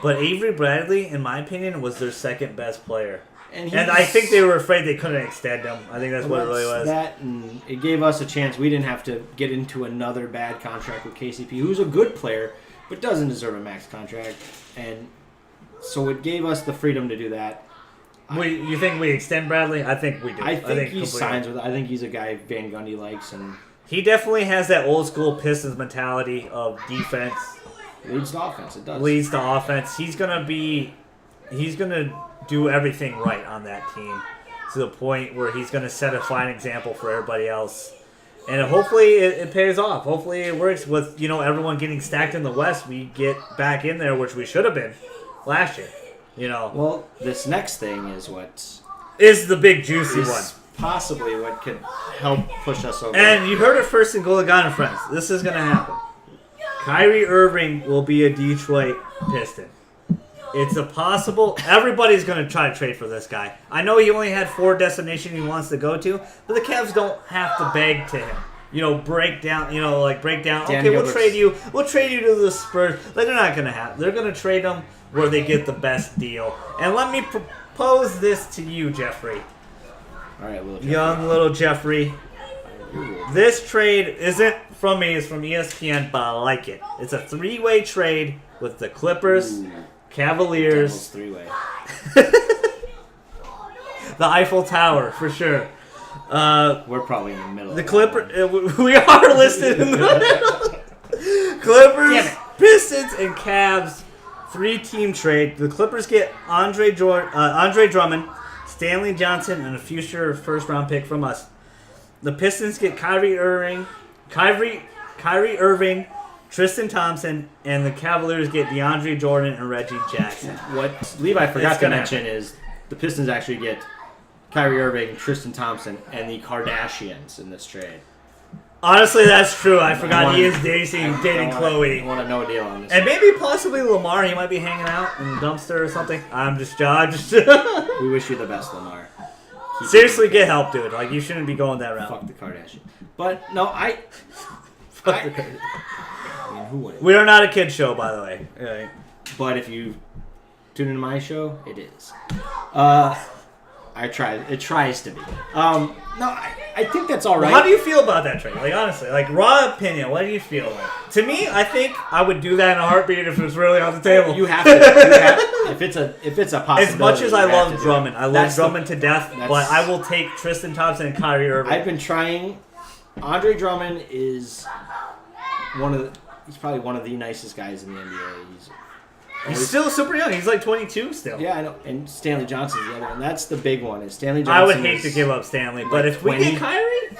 But Avery Bradley, in my opinion, was their second best player. And I think they were afraid they couldn't extend him. I think that's what it really was. And it gave us a chance. We didn't have to get into another bad contract with KCP, who's a good player, but doesn't deserve a max contract. And so it gave us the freedom to do that. You think we extend Bradley? I think we do. I think he signs with it. I think he's a guy Van Gundy likes, and he definitely has that old school Pistons mentality of defense. Leads to offense. It does. Leads to offense. He's gonna do everything right on that team to the point where he's gonna set a fine example for everybody else. And hopefully it pays off. Hopefully it works with everyone getting stacked in the West. We get back in there, which we should have been last year. Well, this next thing is what is the big juicy one. Possibly what could help push us over. And you heard it first in Gulagana Friends. This is going to happen. Kyrie Irving will be a Detroit Piston. It's a possible... Everybody's going to try to trade for this guy. I know he only had 4 destinations he wants to go to, but the Cavs don't have to beg to him. Break down. Okay, we'll trade you. We'll trade you to the Spurs. They're not going to have... They're going to trade them where they get the best deal. And let me propose this to you, Jeffrey. All right, little Jeffrey. Young little Jeffrey. This trade isn't from me, it's from ESPN, but I like it. It's a 3-way trade with the Clippers, Cavaliers. Devil's 3-way. The Eiffel Tower, for sure. We're probably in the middle. The we are listed in the middle. Clippers, Pistons, and Cavs. 3-team trade. The Clippers get Andre Drummond, Stanley Johnson, and a future first-round pick from us. The Pistons get Kyrie Irving, Tristan Thompson, and the Cavaliers get DeAndre Jordan and Reggie Jackson. What Levi forgot to mention is the Pistons actually get Kyrie Irving, Tristan Thompson, and the Kardashians in this trade. Honestly, that's true. I forgot he is dating Chloe. I want a no deal on this. And maybe possibly Lamar. He might be hanging out in the dumpster or something. I'm just We wish you the best, Lamar. Seriously, get help, dude. You shouldn't be going that route. Fuck the Kardashians. But no, Fuck the Kardashians. I mean, who would? We are not a kid show, by the way. Right. But if you tune into my show, it is. It tries to be. No, I think that's all right. Well, how do you feel about that trade? Like, honestly, like, raw opinion, what do you feel like? To me, I think I would do that in a heartbeat if it was really on the table. You have to. If it's a possibility. As much as I love Drummond, I love Drummond to death, that's- but I will take Tristan Thompson and Kyrie Irving. I've been trying. Andre Drummond is he's probably one of the nicest guys in the NBA. He's still super young. He's like 22 still. Yeah, I know. And Stanley Johnson's the other one. That's the big one. Is Stanley Johnson? I would hate to give up Stanley, but if we 20. get Kyrie,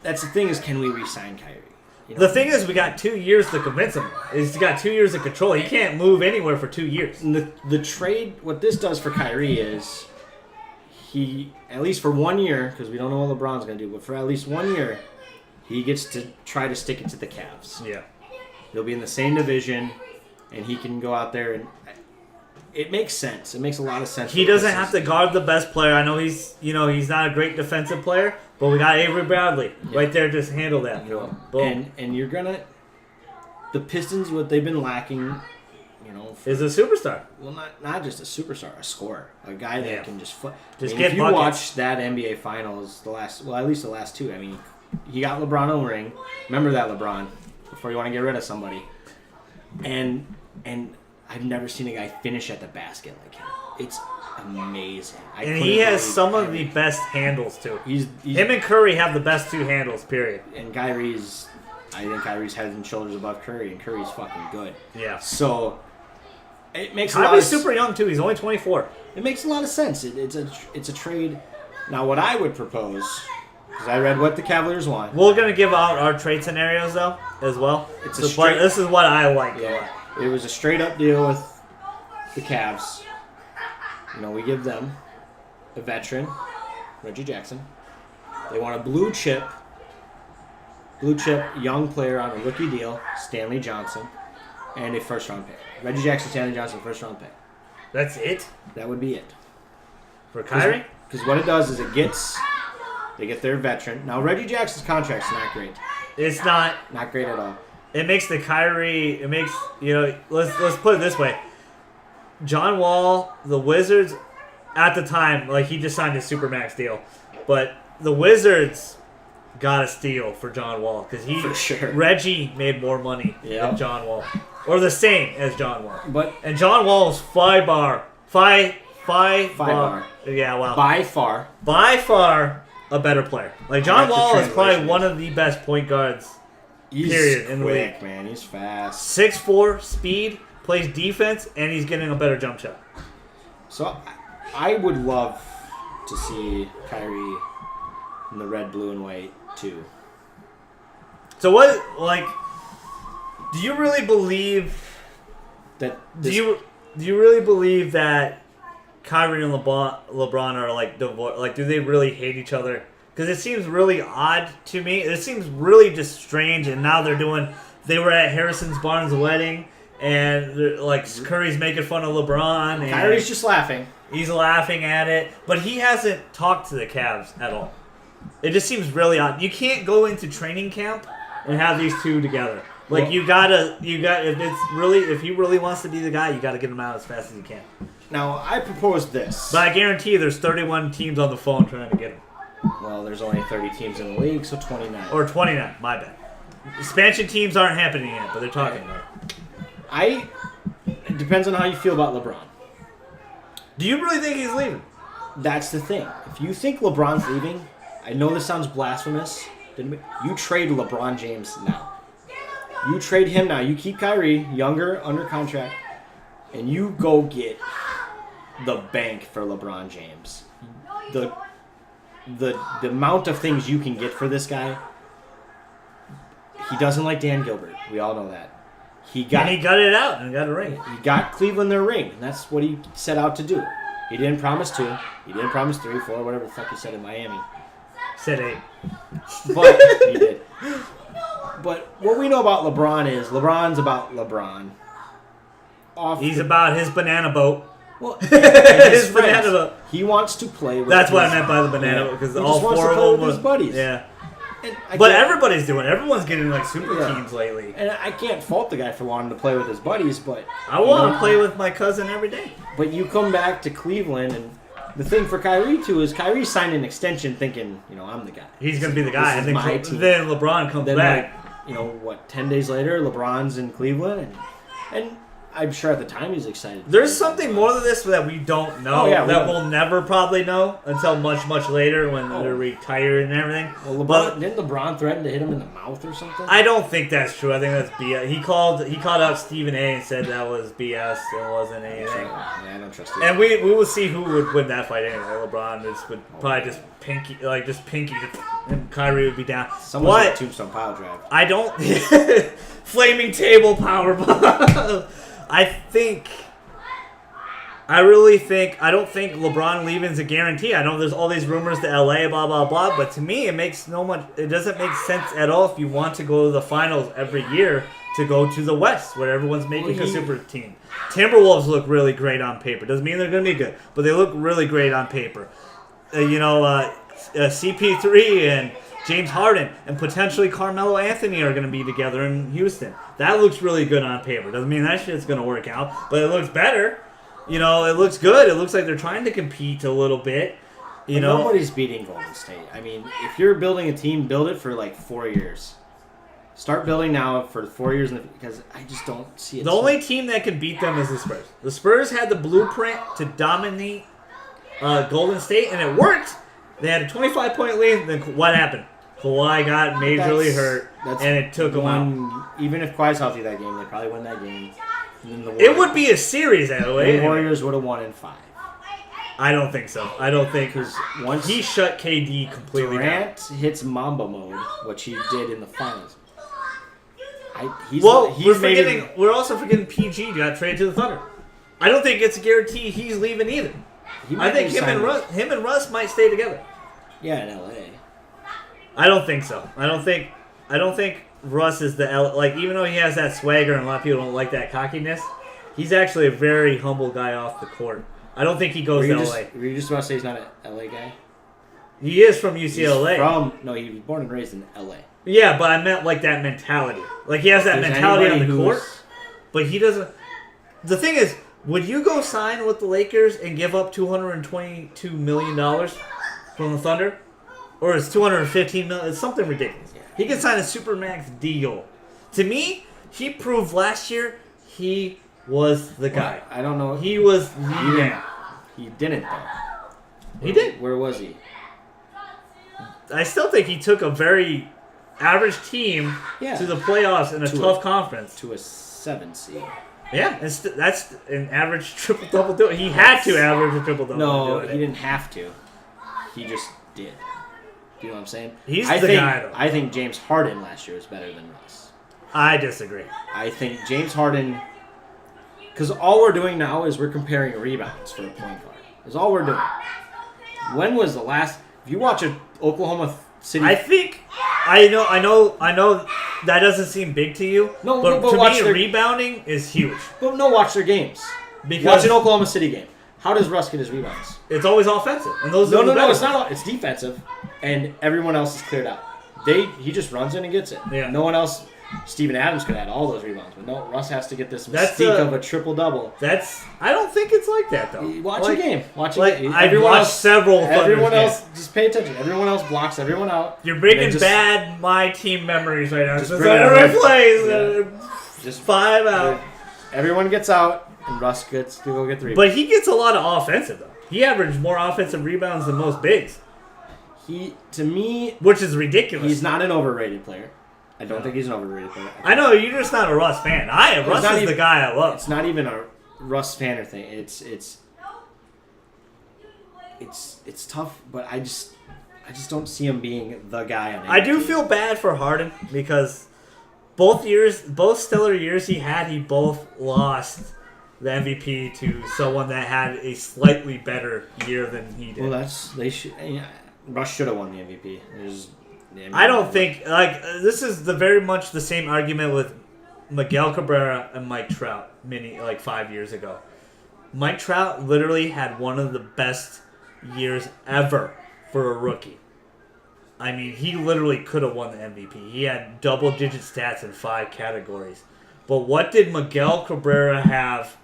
that's the thing is, can we re-sign Kyrie? You know? the thing is, we got 2 years to convince him. He's got 2 years of control. He can't move anywhere for 2 years. And the trade, what this does for Kyrie is, he at least for 1 year, because we don't know what LeBron's going to do, but for at least 1 year, he gets to try to stick it to the Cavs. Yeah, He'll be in the same division, and he can go out there and. It makes sense. It makes a lot of sense. he doesn't have to guard the best player. I know he's not a great defensive player, but we got Avery Bradley right there to just handle that. Boom. And you're gonna. The Pistons, what they've been lacking, is a superstar. Well, not just a superstar, a scorer, a guy that can just get if you buckets. watch that NBA Finals, at least the last two. I mean, he got LeBron a ring. Remember that, LeBron, before you want to get rid of somebody. And I've never seen a guy finish at the basket like him. It's amazing. And he has some of the best handles too. Him and Curry have the best 2 handles. Period. And I think Kyrie's head and shoulders above Curry, and Curry's fucking good. Yeah. So it makes Kyrie's super young too. He's only 24. It makes a lot of sense. It's a trade. Now, what I would propose, because I read what the Cavaliers want. We're gonna give out our trade scenarios though as well. It's this is what I like. Yeah, it was a straight up deal with the Cavs. We give them a veteran, Reggie Jackson. They want a blue chip young player on a rookie deal, Stanley Johnson, and a first round pick. Reggie Jackson, Stanley Johnson, first round pick. That's it That would be it. for Kyrie. Because what it does is they get their veteran. Now Reggie Jackson's contract's not great. It's not. Not great at all. It makes the Kyrie. It makes Let's put it this way. John Wall, the Wizards, at the time, like he just signed a supermax deal, but the Wizards got a steal for John Wall because For sure. Reggie made more money than John Wall, or the same as John Wall. And John Wall is five bar. Yeah, well, By far a better player. Like John Wall is probably one of the best point guards. He's Period, in the quick, league. man. He's fast. 6'4", speed, plays defense, and he's getting a better jump shot. So I would love to see Kyrie in the red, blue, and white too. So what, like, do you really believe That do you really believe that Kyrie and LeBron are like divorced? Like, do they really hate each other? Because it seems really odd to me. It seems really just strange. And now they were at Harrison Barnes' wedding, and like Curry's making fun of LeBron. And Kyrie's just laughing. He's laughing at it, but he hasn't talked to the Cavs at all. It just seems really odd. You can't go into training camp and have these two together. Like if he really wants to be the guy, you gotta get him out as fast as you can. Now I propose this. But I guarantee you, there's 31 teams on the phone trying to get him. Well, there's only 30 teams in the league, so 29. Or 29. My bad. Expansion teams aren't happening yet, but they're talking about it. It depends on how you feel about LeBron. Do you really think he's leaving? That's the thing. If you think LeBron's leaving, I know this sounds blasphemous. You trade LeBron James now. You trade him now. You keep Kyrie, younger, under contract, and you go get the bank for LeBron James. The amount of things you can get for this guy. He doesn't like Dan Gilbert. We all know that. He got it out and got a ring. He got Cleveland their ring, and that's what he set out to do. He didn't promise 2. He didn't promise 3, 4, whatever the fuck he said in Miami. Said 8. But he did. But what we know about LeBron is LeBron's about LeBron. He's about his banana boat. Well, his banana boat. He wants to play with That's what I meant by the banana boat, because all 4 of them were his buddies. Yeah. But everybody's doing it. Everyone's getting like super teams lately. And I can't fault the guy for wanting to play with his buddies, but I want to play with my cousin every day. But you come back to Cleveland, and the thing for Kyrie too is Kyrie signed an extension thinking, I'm the guy. He's gonna be the guy. This And is my team. then LeBron comes back. 10 days later, LeBron's in Cleveland, and I'm sure at the time he's excited. There's something more to this that we don't know that we'll never probably know until much, much later when they're retired and everything. Well, didn't LeBron threaten to hit him in the mouth or something? I don't think that's true. I think that's BS. He called out Stephen A. and said that was BS. It wasn't anything. Yeah, I don't trust you. And we will see who would win that fight anyway. LeBron would probably just pinky, and Kyrie would be down. Someone's got a tombstone pile drive. I don't... Flaming table power bomb. I don't think LeBron leaving's a guarantee. I know there's all these rumors to LA, blah, blah, blah, but to me, it doesn't make sense at all if you want to go to the finals every year to go to the West, where everyone's making a super team. Timberwolves look really great on paper. Doesn't mean they're going to be good, but they look really great on paper. CP3 and James Harden and potentially Carmelo Anthony are going to be together in Houston. That looks really good on paper. Doesn't mean that shit's going to work out, but it looks better. It looks good. It looks like they're trying to compete a little bit. Nobody's beating Golden State. I mean, if you're building a team, build it for like 4 years. Start building now for 4 years because I just don't see it. The only team that can beat them is the Spurs. The Spurs had the blueprint to dominate Golden State, and it worked. They had a 25-point lead. Then what happened? Kawhi got majorly hurt, and it took them out. Even if Kawhi's healthy that game, they probably win that game. And then it would be a series that way. The Warriors would have won in 5. I don't think so. I don't think because once he shut KD completely Durant down. hits Mamba mode, which he did in the finals. We're also forgetting PG got traded to the Thunder. I don't think it's a guarantee he's leaving either. I think him and Russ might stay together. Yeah, in LA. I don't think so. I don't think Russ is even though he has that swagger and a lot of people don't like that cockiness, he's actually a very humble guy off the court. I don't think he goes to LA. Were you just about to say he's not an LA guy? He is from UCLA. He was born and raised in LA. Yeah, but I meant like that mentality. Like he has that mentality on the court, but he doesn't. The thing is, would you go sign with the Lakers and give up $222 million from the Thunder? Or it's $215 million. It's something ridiculous. Yeah. He can sign a supermax deal. To me, he proved last year he was the guy. I don't know. He was the man. He didn't, though. He did. Where was he? I still think he took a very average team to the playoffs in a tough conference. To a 7 seed. Yeah, that's an average triple-double. He had to average a triple-double. No, he didn't have to. He just did. You know what I'm saying? He's the guy, though. I think James Harden last year was better than Russ. I disagree. I think James Harden... Because all we're doing now is we're comparing rebounds for a point guard. That's all we're doing. When was the last... If you watch an Oklahoma City... I know that doesn't seem big to you. No, but to me, rebounding is huge. But watch their games. Watch an Oklahoma City game. How does Russ get his rebounds? It's always offensive. And those no, it's not. It's defensive, and everyone else is cleared out. He just runs in and gets it. Yeah. No one else. Steven Adams could add all those rebounds, but no, Russ has to get this mystique of a triple-double. I don't think it's like that, though. Watch a game. I've watched several Everyone else, just pay attention. Everyone else blocks everyone out. You're bringing bad My Team memories right now. Just plays. Just 5 out. Everyone gets out, and Russ gets to go get the rebound. But he gets a lot of offensive, though. He averaged more offensive rebounds than most bigs. To me... Which is ridiculous. He's not an overrated player. I don't think he's an overrated player. I know, you're just not a Russ fan. Russ is the guy I love. It's not even a Russ fan thing. It's tough, but I just don't see him being the guy on the I do feel bad for Harden because both stellar years he both lost the MVP to someone that had a slightly better year than he did. Well, Russ should have won the MVP. I don't think this is very much the same argument with Miguel Cabrera and Mike Trout 5 years ago. Mike Trout literally had one of the best years ever for a rookie. I mean, he literally could have won the MVP. He had double-digit stats in 5 categories. But what did Miguel Cabrera have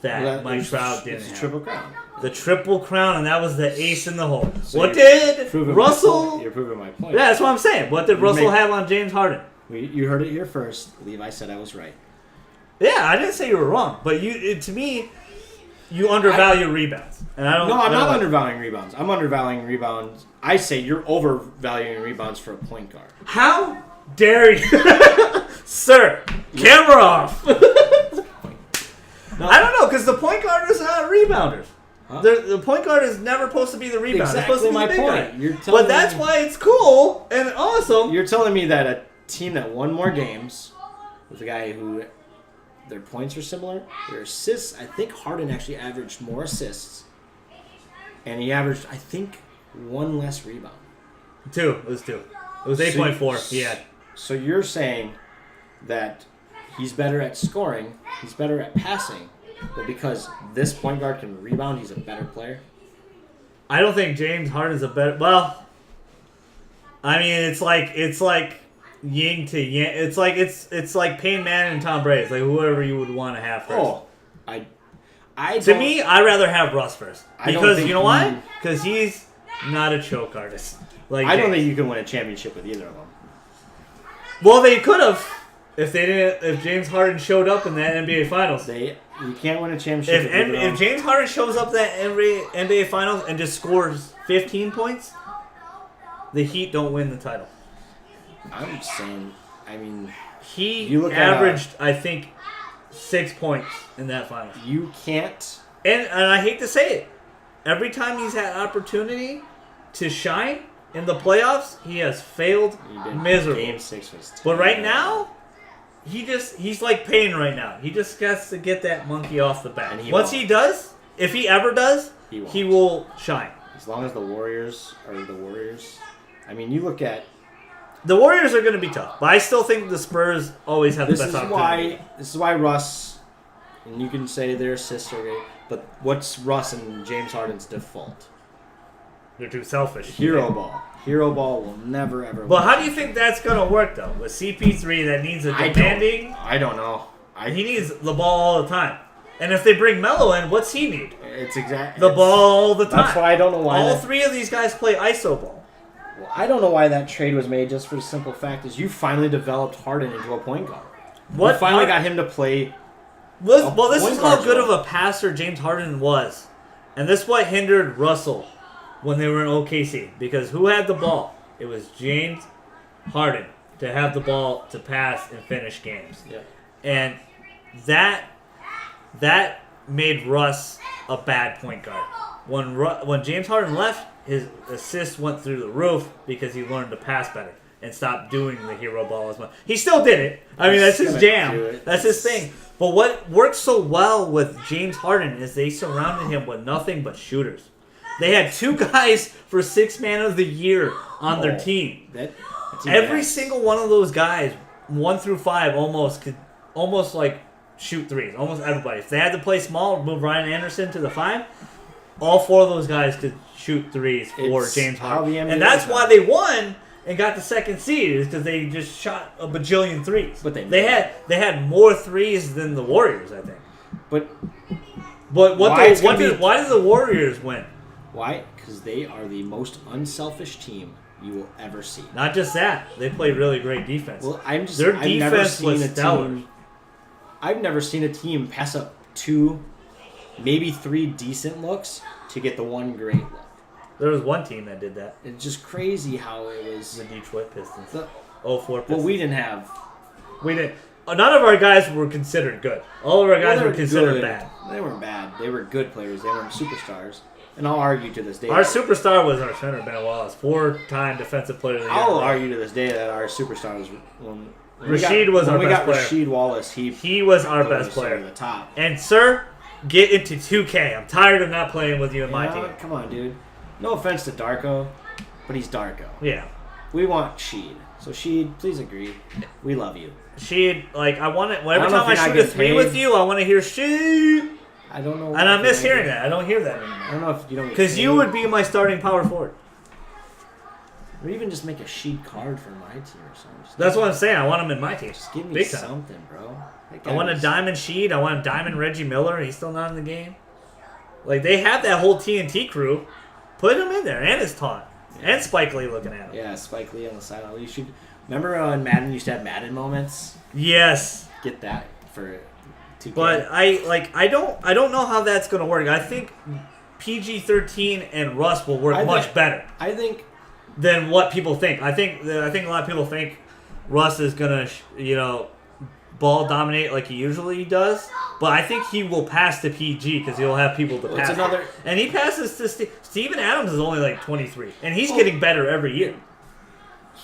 that Mike Trout didn't have. Triple crown. The Triple Crown, and that was the ace in the hole. So What did Russell... You're proving my point. Yeah, that's what I'm saying. What did Russell have on James Harden? You heard it here first. Levi said I was right. Yeah, I didn't say you were wrong, but to me, you undervalue rebounds. And I don't. No, I'm not undervaluing rebounds. I'm undervaluing rebounds. I say you're overvaluing rebounds for a point guard. How dare you, sir? Camera off. No. I don't know, because the point guard is not rebounders. Huh? The point guard is never supposed to be the rebounder. It's supposed to be my the big point. guy. But that's why it's cool and awesome. You're telling me that a team that won more games with a guy who their points are similar, their assists, I think Harden actually averaged more assists, and he averaged, I think, one less rebound. It was 8.4 he had. So you're saying that he's better at scoring, he's better at passing, but because this point guard can rebound, he's a better player? I don't think James Harden's a better... Well, I mean, it's like yin to yang. It's like Peyton Manning and Tom Brady. It's like whoever you would want to have first. Oh, to me, I'd rather have Russ first. Because you know why? Because he's not a choke artist. Like I don't think you can win a championship with either of them. Well, they could have if they didn't. If James Harden showed up in that NBA Finals, you can't win a championship. If James Harden shows up in that NBA Finals and just scores 15 points, the Heat don't win the title. I'm saying, I mean, he averaged, I think, 6 points in that finals. You can't. And I hate to say it, every time he's had opportunity to shine in the playoffs, he has failed miserably. Game 6 was terrible. But right now, he's like Payne right now. He just has to get that monkey off the back. Once he does, if he ever does, he will shine. As long as the Warriors are the Warriors. I mean, you look at... The Warriors are going to be tough, but I still think the Spurs always have the best opportunity. This is why Russ, and you can say their assists are great, but what's Russ and James Harden's default? They're too selfish. Hero ball. Hero ball will never, ever win. Well, how do you think that's going to work, though? With CP3 that needs a demanding... I don't know. He needs the ball all the time. And if they bring Melo in, what's he need? It's exactly... The ball all the time. That's why I don't know why... All three of these guys play ISO ball. Well, I don't know why that trade was made, just for the simple fact is you finally developed Harden into a point guard. You finally got him to play. Well, this is how good of a passer James Harden was. And this is what hindered Russell when they were in OKC. Because who had the ball? It was James Harden to have the ball to pass and finish games. Yeah. And that made Russ a bad point guard. When James Harden left, his assists went through the roof because he learned to pass better and stopped doing the hero ball as much. He still did it. I mean, that's his jam. That's his thing. But what worked so well with James Harden is they surrounded him with nothing but shooters. They had 2 guys for 6th Man of the Year on their team. Every single one of those guys, 1 through 5, could almost like shoot threes. Almost everybody. If they had to play small, move Ryan Anderson to the 5, all 4 of those guys could shoot threes for James Harden. And that's why they won and got the 2nd seed, is because they just shot a bajillion threes. But they had more threes than the Warriors, I think. But why did the Warriors win? Why? Because they are the most unselfish team you will ever see. Not just that, they play really great defense. Well, their defense was stellar. I've never seen a team pass up 2, maybe 3 decent looks to get the 1 great look. There was one team that did that. It's just crazy how it was. The Detroit Pistons. 04 Pistons. Well, we didn't. None of our guys were considered good. All of our guys were considered bad. They weren't bad. They were good players. They weren't superstars. And I'll argue to this day. Our superstar was our center, Ben Wallace, 4-time defensive player of the year. I'll argue to this day that our superstar was Rashid was our best player. Rashid Wallace, he was our best player. At the top. And sir, get into 2K. I'm tired of not playing with you in my team. Come on, dude. No offense to Darko, but he's Darko. Yeah. We want Sheed. So Sheed, please agree. We love you. Sheed, I want it. Every time I shoot a 3 with you, I want to hear Sheed. I don't know. And I miss hearing that. I don't hear that anymore. I don't know if you don't. Because you would be my starting power forward. Or even just make a sheet card for my team or something. That's what I'm saying. I want him in my team. Just give me Big time. something, bro. I want a diamond Sheed. I want a diamond Reggie Miller. He's still not in the game. Like, they have that whole TNT crew. Put him in there. And his taunt. Yeah. And Spike Lee looking at him. Yeah, Spike Lee on the sideline. You should remember in Madden you used to have Madden moments. Yes. Get that for 2K. But I don't know how that's gonna work. I think PG-13 and Rust will work much better. I think than what people think. I think a lot of people think Russ is gonna ball dominate like he usually does. But I think he will pass to PG because he'll have people to pass. And he passes to Steven Adams is only like 23, and he's getting better every year.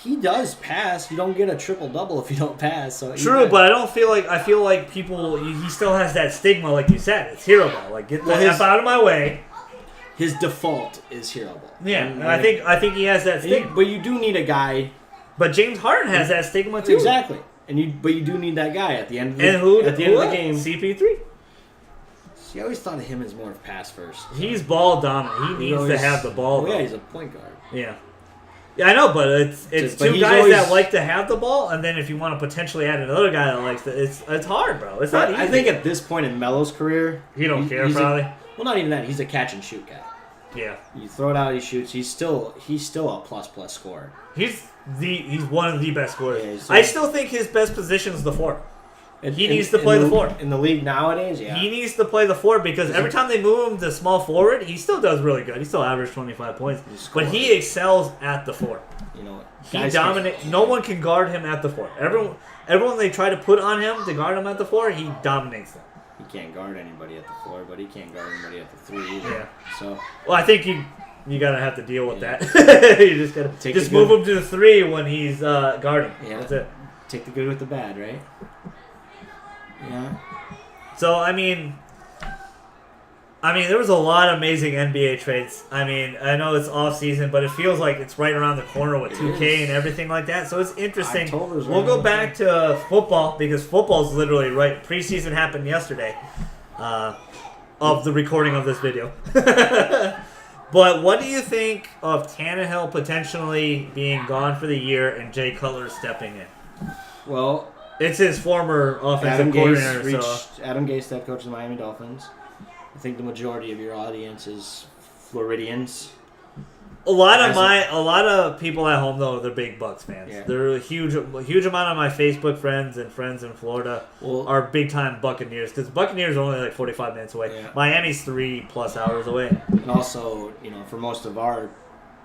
He does pass. You don't get a triple-double if you don't pass. So true, but I feel like people. He still has that stigma, like you said. It's hero ball. Like get the F out of my way. His default is hero ball. Yeah, and I think he has that stigma. But you do need a guy. But James Harden has that stigma too. Exactly. But you do need that guy at the end of the, end of the game. CP3. See, I always thought of him as more of pass first. He's ball dominant. He needs to have the ball. Oh, yeah, he's a point guard. Yeah. Yeah, I know, but it's two guys that like to have the ball, and then if you want to potentially add another guy that likes it, it's hard, bro. It's not easy. I think at this point in Melo's career, he don't care probably. Well, not even that. He's a catch and shoot guy. Yeah. You throw it out, he shoots. He's still a plus scorer. He's one of the best scorers. Yeah, I still think his best position is the 4. He needs to play the 4. In the league nowadays, yeah. He needs to play the 4 because every time they move him to small forward, he still does really good. He still averages 25 points. But he excels at the 4. You know, he dominates. No one can guard him at the 4. Everyone they try to put on him to guard him at the 4, he dominates them. He can't guard anybody at the 4, but he can't guard anybody at the 3 either. Yeah. So. Well, I think you gotta have to deal with that. You just gotta move him to the 3 when he's guarding. Yeah, that's it. Take the good with the bad, right? Yeah. So I mean, there was a lot of amazing NBA trades. I mean, I know it's off season, but it feels like it's right around the corner with 2K and everything like that. So it's interesting. We'll go back to football because football's literally right. Preseason happened yesterday, of the recording of this video. But what do you think of Tannehill potentially being gone for the year and Jay Cutler stepping in? Well, it's his former offensive coordinator. Adam Gase, head coach of the Miami Dolphins. I think the majority of your audience is Floridians. A lot of people at home though, they're big Bucs fans. Yeah. They're a huge amount of my Facebook friends in Florida are big time Buccaneers because Buccaneers are only like 45 minutes away. Yeah. Miami's 3+ hours away. And also, for most of our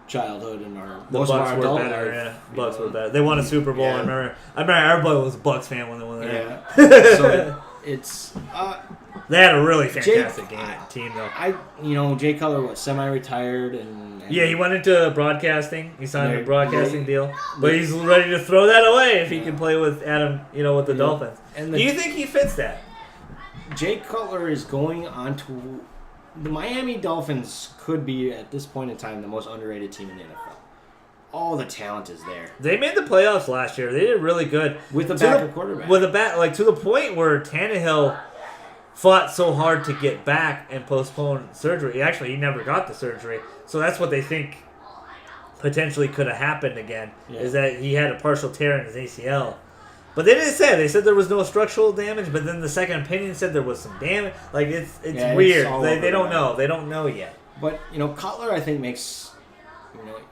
childhood and the Bucs were better. Yeah, Bucs were better. They won a Super Bowl. Yeah. I remember everybody was a Bucs fan when they won there. Yeah. So it's. They had a really fantastic team, though. Jay Cutler semi-retired and yeah, he went into broadcasting. He signed a broadcasting deal, but he's ready to throw that away if he can play with Adam, with the Dolphins. And do you think he fits that? Jay Cutler is going on to the Miami Dolphins. Could be at this point in time the most underrated team in the NFL. All the talent is there. They made the playoffs last year. They did really good with a backup quarterback. To the point where Tannehill fought so hard to get back and postpone surgery. Actually, he never got the surgery. So that's what they think potentially could have happened again, is that he had a partial tear in his ACL. But they didn't say. They said there was no structural damage, but then the second opinion said there was some damage. Like, it's weird. They don't know. They don't know yet. But, Cutler, I think, makes,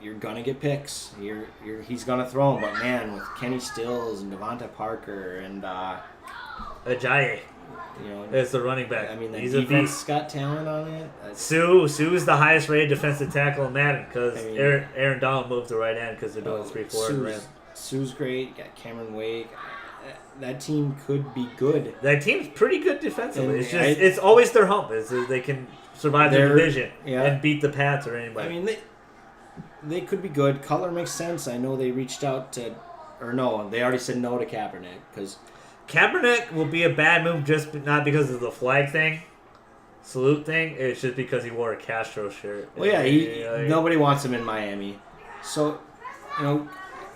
you're going to get picks. He's going to throw them. But, man, with Kenny Stills and Devonta Parker and Ajayi. It's the running back. I mean, the defense got talent on it. Sue is the highest rated defensive tackle in Madden because Aaron Donald moved to right end because they're doing 3-4. Sue's great. Got Cameron Wake. That team could be good. That team's pretty good defensively. It's always their hump. They can survive their division and beat the Pats or anybody. I mean, they could be good. Cutler makes sense. I know they reached out to, they already said no to Kaepernick because. Kaepernick will be a bad move not because of the flag thing, salute thing. It's just because he wore a Castro shirt. Well, yeah, nobody wants him in Miami. So,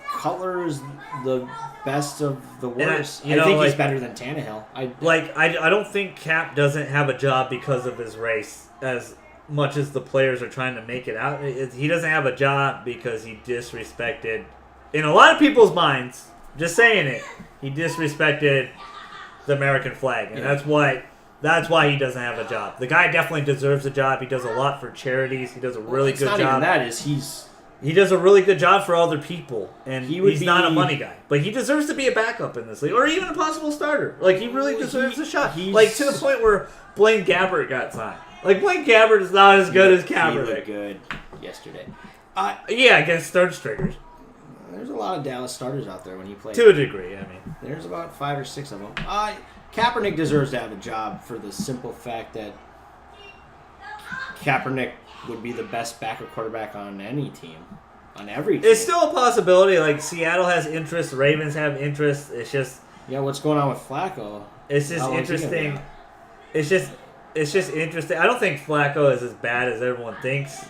Cutler's the best of the worst. I think he's better than Tannehill. I don't think Cap doesn't have a job because of his race as much as the players are trying to make it out, he doesn't have a job because he disrespected, in a lot of people's minds, just saying it, he disrespected the American flag, and that's why he doesn't have a job. The guy definitely deserves a job. He does a lot for charities. He does a really good job. Even that is he does a really good job for other people, and he's not a money guy. But he deserves to be a backup in this league, or even a possible starter. Like, he really deserves a shot. Like, to the point where Blaine Gabbert got signed. Like, Blaine Gabbert is not as good as Kaepernick. He looked good yesterday. Yeah, against third stringers. There's a lot of Dallas starters out there when he plays. To a degree, I mean. There's about 5 or 6 of them. Kaepernick deserves to have a job for the simple fact that Kaepernick would be the best backup quarterback on any team. On every team. It's still a possibility. Like, Seattle has interest. The Ravens have interest. It's just... Yeah, what's going on with Flacco? It's just interesting. It's just interesting. I don't think Flacco is as bad as everyone thinks.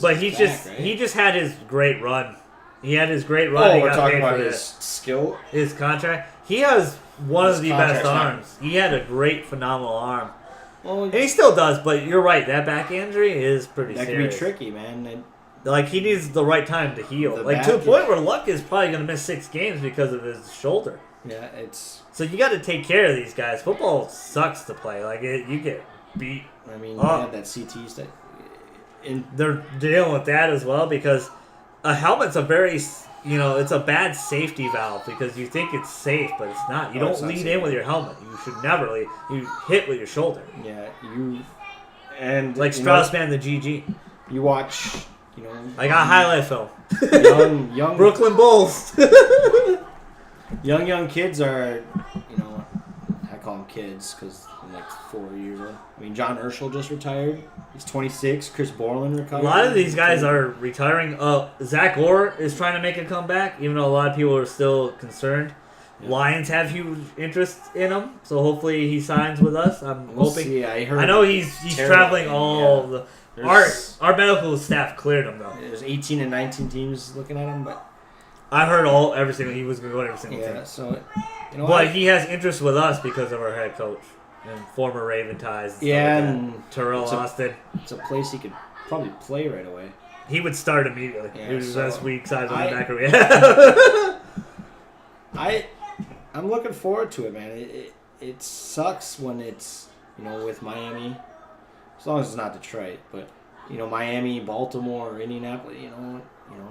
But he just had his great run. He had his great run. Oh, we're talking about his skill? His contract. He has one of the best arms. He had a great, phenomenal arm. Well, and he still does, but you're right. That back injury is pretty serious. That can be tricky, man. Like, he needs the right time to heal. Like, to the point where Luck is probably going to miss 6 games because of his shoulder. Yeah, it's... So you got to take care of these guys. Football sucks to play. Like, you get beat. I mean, you had that CT stuff. They're dealing with that as well because a helmet's a very, it's a bad safety valve because you think it's safe, but it's not. You don't lead in with your helmet. You should never lead. You hit with your shoulder. Yeah, and like Strauss-Man, the GG. You watch, I got highlight film. young Brooklyn Bulls. young kids are, I call them kids because I'm like 4 years old. I mean, John Urschel just retired. He's 26. Chris Borland retired. A lot of these guys are retiring. Zach Orr is trying to make a comeback, even though a lot of people are still concerned. Yeah. Lions have huge interest in him, so hopefully he signs with us. We'll hoping. See. I know he's traveling all the. Our medical staff cleared him though. There's 18 and 19 teams looking at him, but I heard every single he was going to go to every single team. Yeah, so but he has interest with us because of our head coach and former Raven ties. And Terrell Austin. It's a place he could probably play right away. He would start immediately. Yeah, he was the best weak side linebacker we have. I'm looking forward to it, man. It sucks when it's with Miami, as long as it's not Detroit, but Miami, Baltimore, or Indianapolis.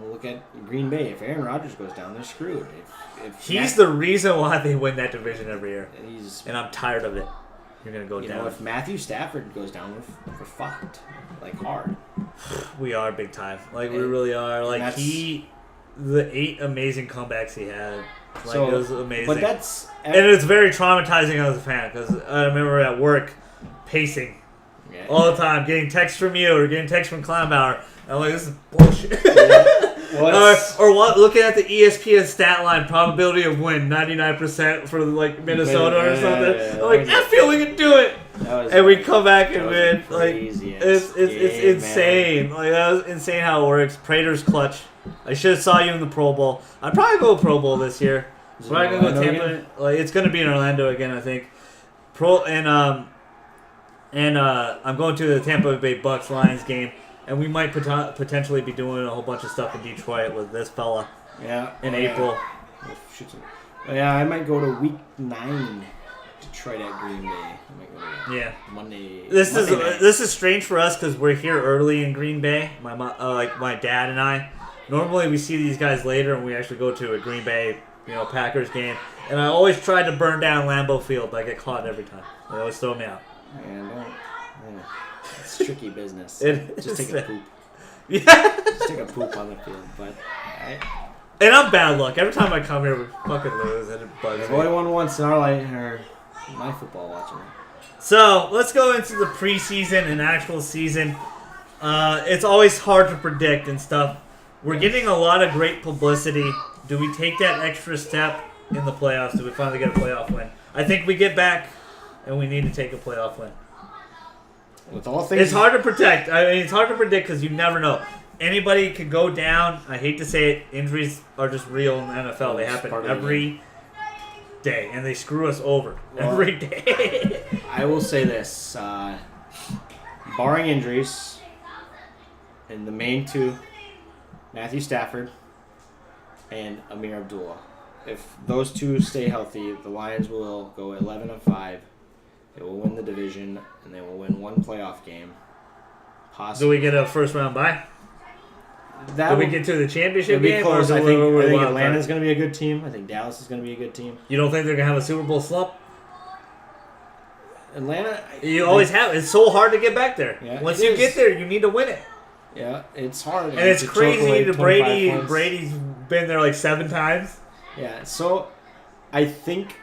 Look at Green Bay. If Aaron Rodgers goes down, they're screwed. If he's the reason why they win that division every year, and I'm tired of it. You're gonna go down. If Matthew Stafford goes down, we're fucked. Like hard. We are big time. Like we really are. Like the 8 amazing comebacks he had. Like it was amazing. But and it's very traumatizing as a fan because I remember at work pacing all the time, getting texts from you or getting texts from Kleinbauer. I'm like, this is bullshit. Or looking at the ESPN stat line, probability of win 99% for like Minnesota or something. I'm like, I feel we can do it, and we come back and win. Like it's insane. Like that was insane how it works. Prater's clutch. I should have saw you in the Pro Bowl. I'd probably go Pro Bowl this year. Probably gonna go Tampa. Like it's gonna be in Orlando again, I think. I'm going to the Tampa Bay Bucks Lions game. And we might potentially be doing a whole bunch of stuff in Detroit with this fella. Yeah. In April. Yeah, I might go to week 9 Detroit at Green Bay. I might go to Monday. This is strange for us because we're here early in Green Bay. My dad and I. Normally we see these guys later, and we actually go to a Green Bay, Packers game. And I always try to burn down Lambeau Field, but I get caught every time. They always throw me out. It's tricky business. Just take a poop. Yeah. Just take a poop on the field. But and I'm bad luck. Every time I come here, we fucking lose, and it bugs me. I've only won once in my football watching. So let's go into the preseason and actual season. It's always hard to predict and stuff. We're getting a lot of great publicity. Do we take that extra step in the playoffs? Do we finally get a playoff win? I think we get back, and we need to take a playoff win. With all things, it's hard to protect. I mean, it's hard to predict because you never know. Anybody could go down. I hate to say it. Injuries are just real in the NFL. They happen every day, and they screw us over every day. I will say this: barring injuries, and the main two, Matthew Stafford and Amir Abdullah. If those two stay healthy, the Lions will go 11-5. They will win the division, and they will win one playoff game. Possibly. Do we get a first round bye? Do we get to the championship be game? close. I think Atlanta's Atlanta's going to be a good team. I think Dallas is going to be a good team. You don't think they're going to have a Super Bowl slump? Atlanta. You always have. It's so hard to get back there. Yeah, Once you get there, you need to win it. Yeah, it's hard. And it's crazy to Brady. Points. Brady's been there like 7 times. Yeah, so I think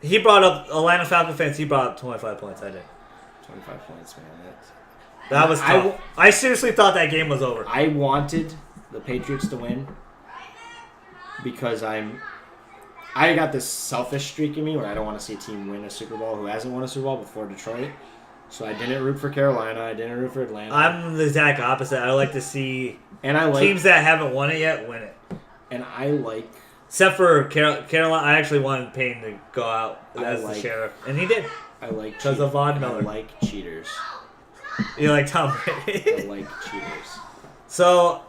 he brought up Atlanta Falcon fans. He brought up 25 points. I did. 25 points, man. That was tough. I seriously thought that game was over. I wanted the Patriots to win because I got this selfish streak in me where I don't want to see a team win a Super Bowl who hasn't won a Super Bowl before Detroit. So I didn't root for Carolina. I didn't root for Atlanta. I'm the exact opposite. I like to see teams that haven't won it yet win it. And I like... Except for Carolina, I actually wanted Payne to go out as the sheriff. And he did. I like because of Von Miller. I like cheaters. You like Tom Brady? I like cheaters. So...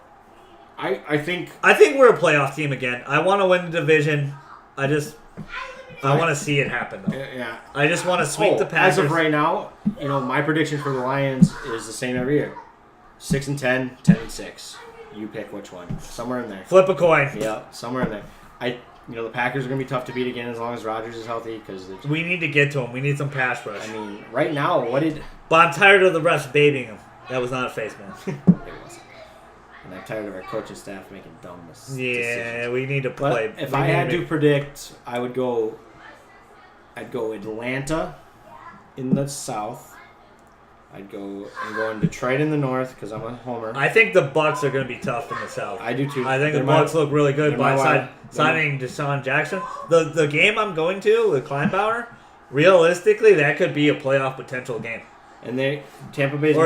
I think we're a playoff team again. I want to win the division. I want to see it happen, though. Yeah. I just want to sweep the Packers. As of right now, my prediction for the Lions is the same every year. 6-10, 10-6. You pick which one. Somewhere in there. Flip a coin. Yeah, somewhere in there. The Packers are going to be tough to beat again as long as Rodgers is healthy. We need to get to him. We need some pass rush. I mean, right now, But I'm tired of the refs babying him. That was not a face, man. It wasn't. And I'm tired of our coaching staff making dumb decisions. Yeah, we need to play. But if I had to predict, I'd go Atlanta in the South. I'm going Detroit in the North because I'm a homer. I think the Bucks are going to be tough in the South. I do too. I think the Bucks look really good by signing Deshaun Jackson. The game I'm going to with Kleinbauer, realistically, that could be a playoff potential game. And Tampa Bay's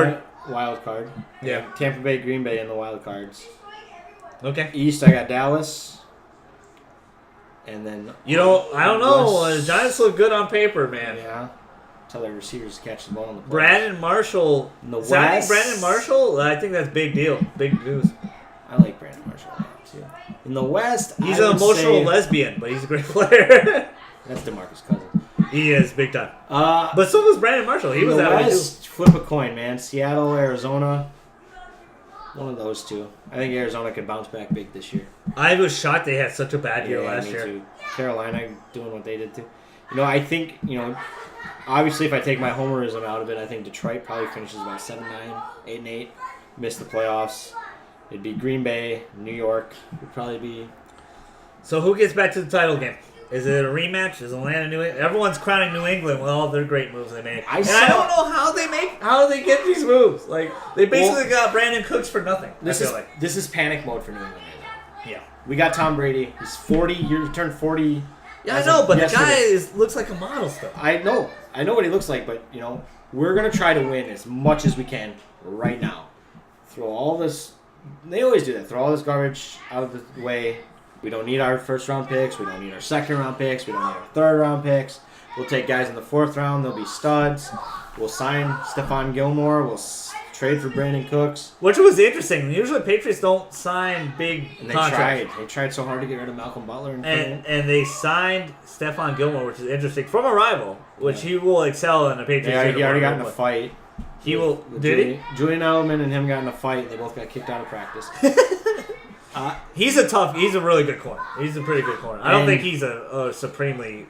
wild card. Yeah. Tampa Bay, Green Bay in the wild cards. Okay. East, I got Dallas. And then I don't know. The Giants look good on paper, man. Yeah. Tell their receivers to catch the ball in the play. Brandon Marshall. In the Signing West. Brandon Marshall, I think that's big deal. Big news. I like Brandon Marshall a lot, too. In the West, he's an emotional lesbian, but he's a great player. That's DeMarcus Cousins. He is, big time. But so was Brandon Marshall. He was that way, too. Flip a coin, man. Seattle, Arizona. One of those two. I think Arizona could bounce back big this year. I was shocked they had such a bad year last year. Too. Carolina doing what they did, too. I think, obviously, if I take my homerism out of it, I think Detroit probably finishes about 7-9, 8-8, miss the playoffs. It'd be Green Bay, New York would probably be. So who gets back to the title game? Is it a rematch? Is Atlanta New England? Everyone's crowning New England with all their great moves they made. I don't know how they get these moves. Like they basically got Brandon Cooks for nothing. This is panic mode for New England right now. Yeah. We got Tom Brady. He's 40. He turned 40. Yeah, I know, but the guy looks like a model still. I know what he looks like, but we're gonna try to win as much as we can right now. Throw all this. They always do that. Throw all this garbage out of the way. We don't need our first-round picks. We don't need our second-round picks. We don't need our third-round picks. We'll take guys in the fourth round. They'll be studs. We'll sign Stephon Gilmore. We'll trade for Brandon Cooks. Which was interesting. Usually Patriots don't sign big contracts. They tried so hard to get rid of Malcolm Butler. And they signed Stephon Gilmore, which is interesting, from a rival, which he will excel in a Patriots. He already got in a fight. He will. Did he? Julian Edelman and him got in a fight. They both got kicked out of practice. He's a really good corner. He's a pretty good corner. I don't think he's a supremely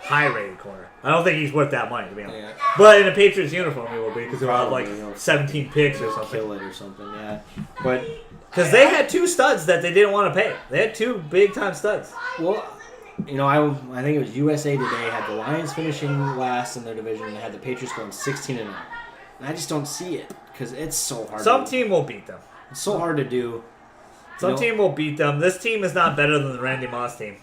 high-rated corner. I don't think he's worth that money, to be honest. Yeah. But in a Patriots uniform, he will be, because he'll have like 17 picks or something. Kill it or something, yeah. But because they had 2 studs that they didn't want to pay. They had 2 big-time studs. Well, I think it was USA Today had the Lions finishing last in their division, and they had the Patriots going 16-0. And I just don't see it, because it's so hard. Some team will beat them. It's so hard to do. Some team will beat them. This team is not better than the Randy Moss team.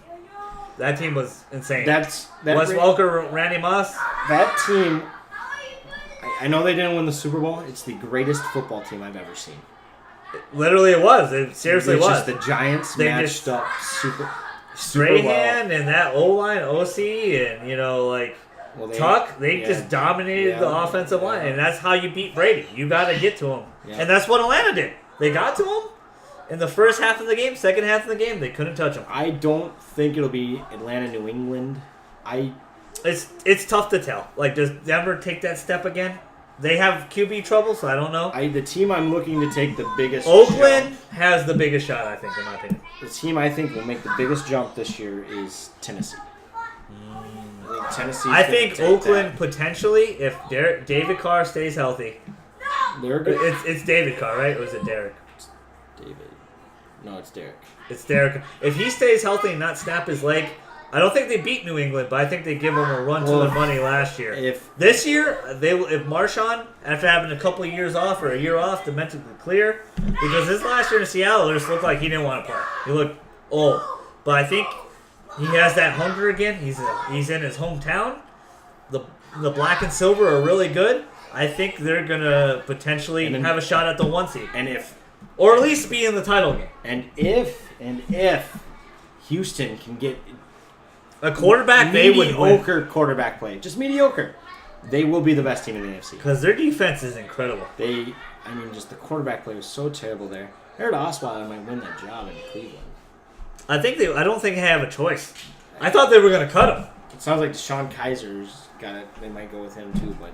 That team was insane. Wes Welker, Randy Moss. That team, I know they didn't win the Super Bowl. It's the greatest football team I've ever seen. Literally, it was. It seriously was. Just the Giants matched up super Strahan well. and that O-line, OC, and, They just dominated the offensive line, and that's how you beat Brady. You got to get to him, and that's what Atlanta did. They got to him in the first half of the game, second half of the game. They couldn't touch him. I don't think it'll be Atlanta, New England. It's tough to tell. Like, does Denver take that step again? They have QB trouble, so I don't know. The team I'm looking to take the biggest Oakland has the biggest shot, I think, in my opinion. The team I think will make the biggest jump this year is Tennessee. I think Oakland potentially, if David Carr stays healthy. It's David Carr, right? Or is it Derek? It's David. No, it's Derek. It's Derek. If he stays healthy and not snap his leg, I don't think they beat New England, but I think they give them a run to the money last year. This year, if Marshawn, after having a couple of years off or a year off to mentally clear, because his last year in Seattle just looked like he didn't want to play. He looked old. But I think he has that hunger again. He's in his hometown. The black and silver are really good. I think they're going to potentially have a shot at the 1 seed. Or at least be in the title game. And if Houston can get a quarterback, they would win. Mediocre quarterback play. Just mediocre. They will be the best team in the NFC. Because their defense is incredible. Just the quarterback play was so terrible there. I heard Osweiler might win that job in Cleveland. I don't think they have a choice. I thought they were going to cut him. It sounds like Deshaun Kaiser's got it. They might go with him too, but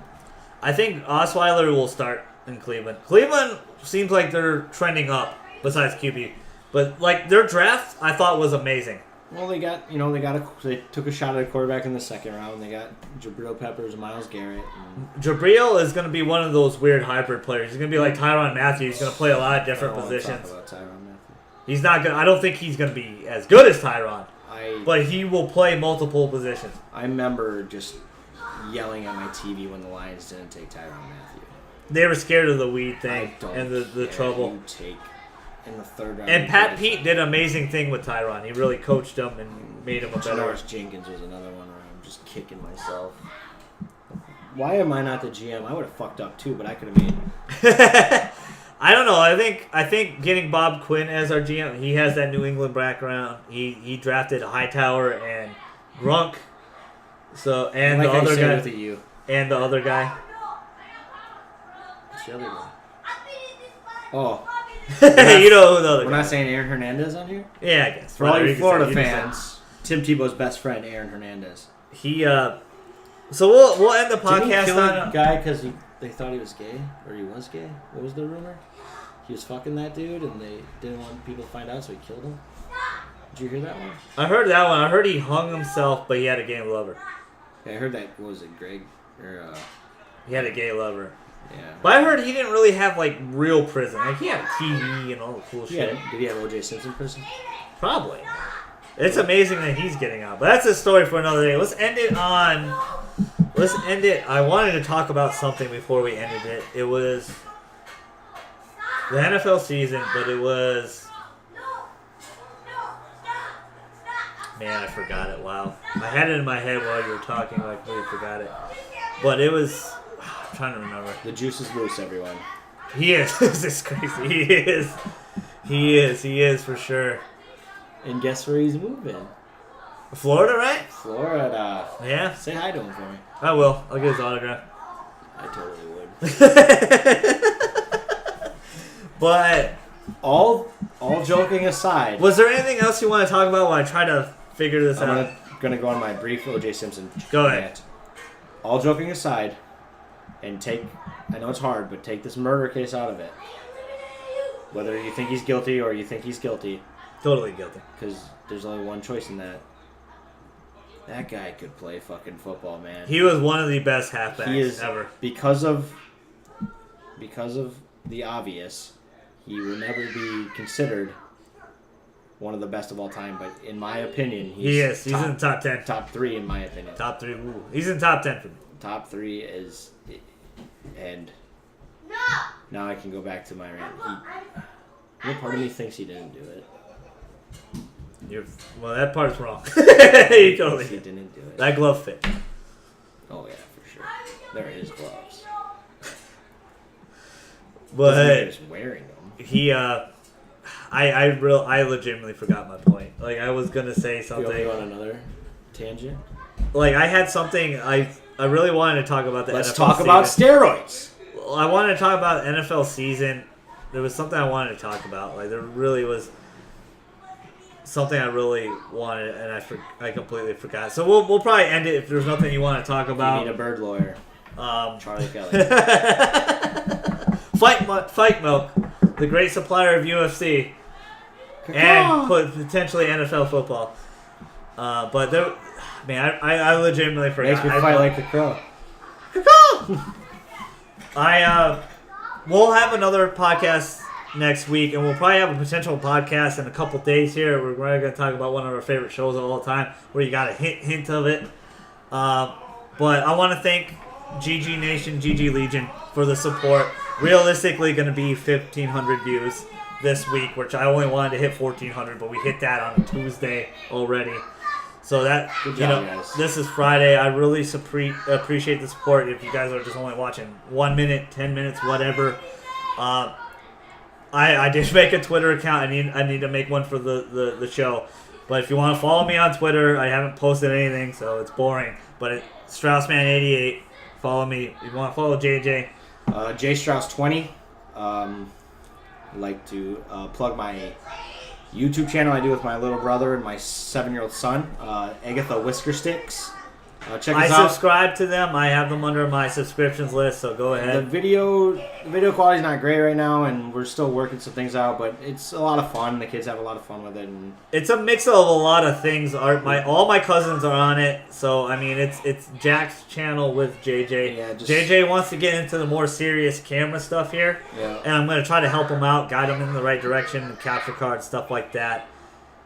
I think Osweiler will start in Cleveland. Cleveland seems like they're trending up besides QB. But like their draft I thought was amazing. Well, they took a shot at a quarterback in the second round. They got Jabril Peppers and Myles Garrett. Jabril is going to be one of those weird hybrid players. He's going to be like Tyrann Mathieu. He's going to play a lot of different positions. Talk about Tyrann Mathieu. He's not good. I don't think he's going to be as good as Tyrann. But he will play multiple positions. I remember just yelling at my TV when the Lions didn't take Tyrann Mathieu. They were scared of the weed thing and the trouble. In the third round. And Pat Pete did an amazing thing with Tyrann. He really coached him and made him a better. Janoris Jenkins was another one where I'm just kicking myself. Why am I not the GM? I would have fucked up too, but I could have made. I don't know. I think getting Bob Quinn as our GM, he has that New England background. He drafted Hightower and Grunk. So and the other guy with you. And the other guy. What's the other guy? Oh. You know who the other We're guy. not saying Aaron Hernandez on here? Yeah, I guess. For all you Florida fans, Tim Tebow's best friend, Aaron Hernandez. So we'll end the podcast. Didn't he kill a guy because they thought he was gay? Or he was gay? What was the rumor? He was fucking that dude and they didn't want people to find out, so he killed him? Did you hear that one? I heard that one. I heard he hung himself, but he had a gay lover. Yeah, I heard that. What was it, Greg? He had a gay lover. Yeah. But I heard he didn't really have, like, real prison. Like, he had a TV and all the cool shit. Did he have O.J. Simpson prison? Probably. It's amazing that he's getting out. But that's a story for another day. Let's end it. I wanted to talk about something before we ended it. It was the NFL season, but it was... Man, I forgot it. Wow. I had it in my head while you were talking. I completely forgot it. But it was... I'm trying to remember. The juice is loose, everyone. He is. This is crazy. He is for sure. And guess where he's moving? Florida, right? Florida. Yeah. Say hi to him for me. I will. I'll get his autograph. I totally would. But all joking aside, was there anything else you want to talk about while I try to figure this out? I'm gonna go on my brief O.J. Simpson. Go ahead. All joking aside, and I know it's hard, but take this murder case out of it. Whether you think he's guilty or you think he's guilty. Totally guilty. Because there's only one choice in that. That guy could play fucking football, man. He was one of the best halfbacks ever. Because of the obvious, he will never be considered one of the best of all time. But in my opinion, he's in the top 10. Top 3 in my opinion. Top 3. Ooh, he's in top 10 for me. Top 3 is... And now I can go back to my rant. What part of me thinks he didn't do it? Well, that part's wrong. He totally he didn't do it. That glove fit. Oh yeah, for sure. They're his gloves. But he was wearing them. He, I legitimately forgot my point. Like I was gonna say something. You on another tangent. Like I had something. I I really wanted to talk about the Let's NFL talk season. about steroids. I wanted to talk about NFL season. There was something I wanted to talk about. Like there really was something I really wanted, and I completely forgot. So we'll probably end it if there's nothing you want to talk about. You need a bird lawyer. Charlie Kelly. Fight Milk, the great supplier of UFC and potentially NFL football. But there, man, I legitimately forgot. Makes me fight like a crow. We'll have another podcast next week, and we'll probably have a potential podcast in a couple days here. We're going to talk about one of our favorite shows of all time, where you got a hint of it. But I want to thank GG Nation, GG Legion for the support. Realistically, going to be 1,500 views this week, which I only wanted to hit 1,400, but we hit that on a Tuesday already. So that, Good job, guys. This is Friday. I really appreciate the support. If you guys are just only watching 1 minute, 10 minutes, whatever. I did make a Twitter account. I need to make one for the show. But if you want to follow me on Twitter, I haven't posted anything, so it's boring. But it's Straussman88. Follow me. If you want to follow JJ. JStrauss20. I'd like to plug my YouTube channel I do with my little brother and my 7-year-old son, Agatha Whisker Sticks. Check us out. I subscribe to them. I have them under my subscriptions list, so go ahead. The video quality is not great right now, and we're still working some things out, but it's a lot of fun. The kids have a lot of fun with it. And it's a mix of a lot of things. All my cousins are on it, so I mean it's Jack's channel with JJ. Yeah, JJ wants to get into the more serious camera stuff here, and I'm going to try to help him out, guide him in the right direction, capture cards, stuff like that.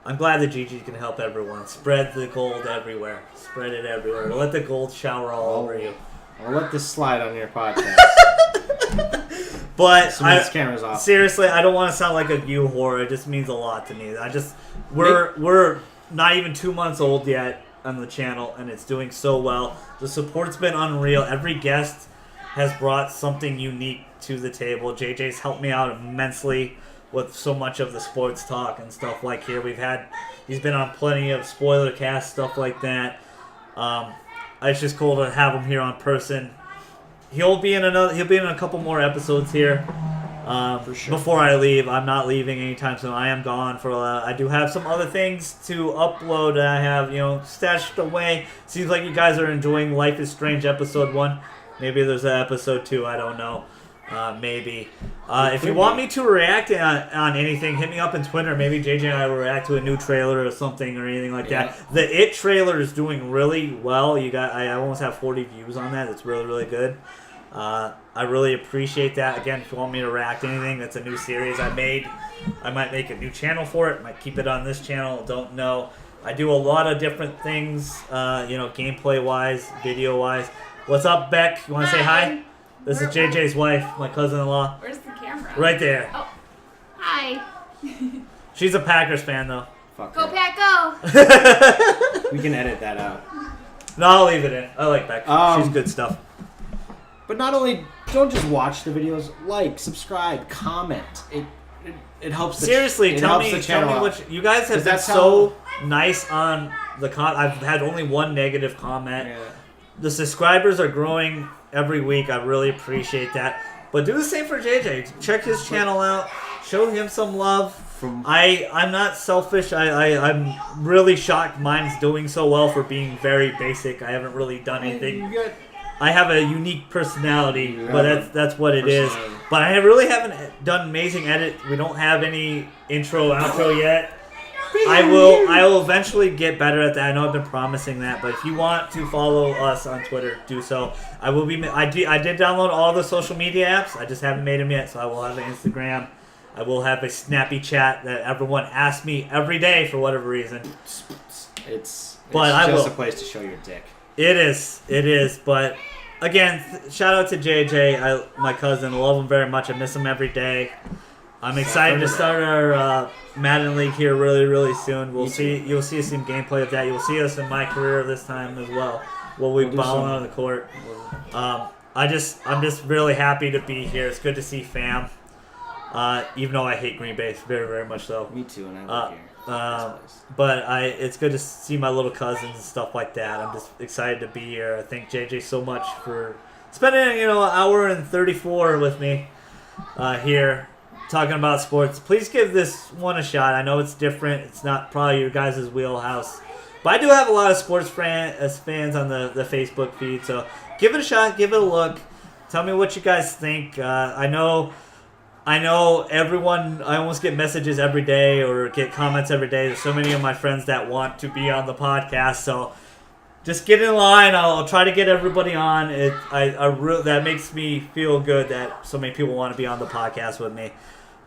I'm glad that Gigi can help everyone. Spread the gold everywhere. Spread it everywhere. Let the gold shower all over you. I'll let this slide on your podcast. But this camera's off. Seriously, I don't want to sound like a view whore. It just means a lot to me. We're not even 2 months old yet on the channel, and it's doing so well. The support's been unreal. Every guest has brought something unique to the table. JJ's helped me out immensely with so much of the sports talk and stuff like here. He's been on plenty of spoiler cast, stuff like that. It's just cool to have him here on person. He'll be in a couple more episodes here. For sure. Before I leave, I'm not leaving anytime soon. I am gone for a while. I do have some other things to upload that I have, stashed away. Seems like you guys are enjoying Life is Strange episode 1. Maybe there's an episode 2. I don't know. Maybe. If you want me to react on anything, hit me up on Twitter. Maybe JJ and I will react to a new trailer or something or anything like that. The It trailer is doing really well. I almost have 40 views on that. It's really, really good. I really appreciate that. Again, if you want me to react to anything, that's a new series I made. I might make a new channel for it. Might keep it on this channel. Don't know. I do a lot of different things, gameplay-wise, video-wise. What's up, Beck? You want to say hi? This is JJ's wife, my cousin-in-law. Where's the camera? Right there. Oh, hi. She's a Packers fan, though. Fuck Go her. Pack, go. We can edit that out. No, I'll leave it in. I like Beck. She's good stuff. But not only, don't just watch the videos. Like, subscribe, comment. It helps. Seriously, tell me channel what you guys have been so nice on the I've had only one negative comment. Yeah. The subscribers are growing every week. I really appreciate that. But do the same for JJ. Check his channel out. Show him some love. I'm not selfish. I'm really shocked mine's doing so well for being very basic. I haven't really done anything. I have a unique personality, but that's what it is. But I really haven't done amazing edit. We don't have any intro, outro yet. I will eventually get better at that. I know I've been promising that, but if you want to follow us on Twitter, do so. I did download all the social media apps. I just haven't made them yet, so I will have an Instagram. I will have a Snappy Chat that everyone asks me every day for whatever reason. It's I just will. a place to show your dick. It is. But again, shout out to JJ, my cousin. I love him very much. I miss him every day. I'm excited to start our Madden League here really, really soon. You'll see some gameplay of that. You'll see us in my career this time as well. We'll be balling on the court. I'm just really happy to be here. It's good to see fam. even though I hate Green Bay very, very much so. Me too, and I live here. But it's good to see my little cousins and stuff like that. I'm just excited to be here. I thank JJ so much for spending an hour and 34 with me here talking about sports. Please give this one a shot. I know it's different. It's not probably your guys' wheelhouse. But I do have a lot of sports fans on the Facebook feed. So give it a shot. Give it a look. Tell me what you guys think. I know everyone, I almost get messages every day or get comments every day. There's so many of my friends that want to be on the podcast. So just get in line. I'll try to get everybody on. That makes me feel good that so many people want to be on the podcast with me.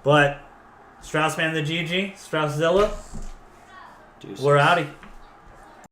But Straussman the GG, Strausszilla, we're outie.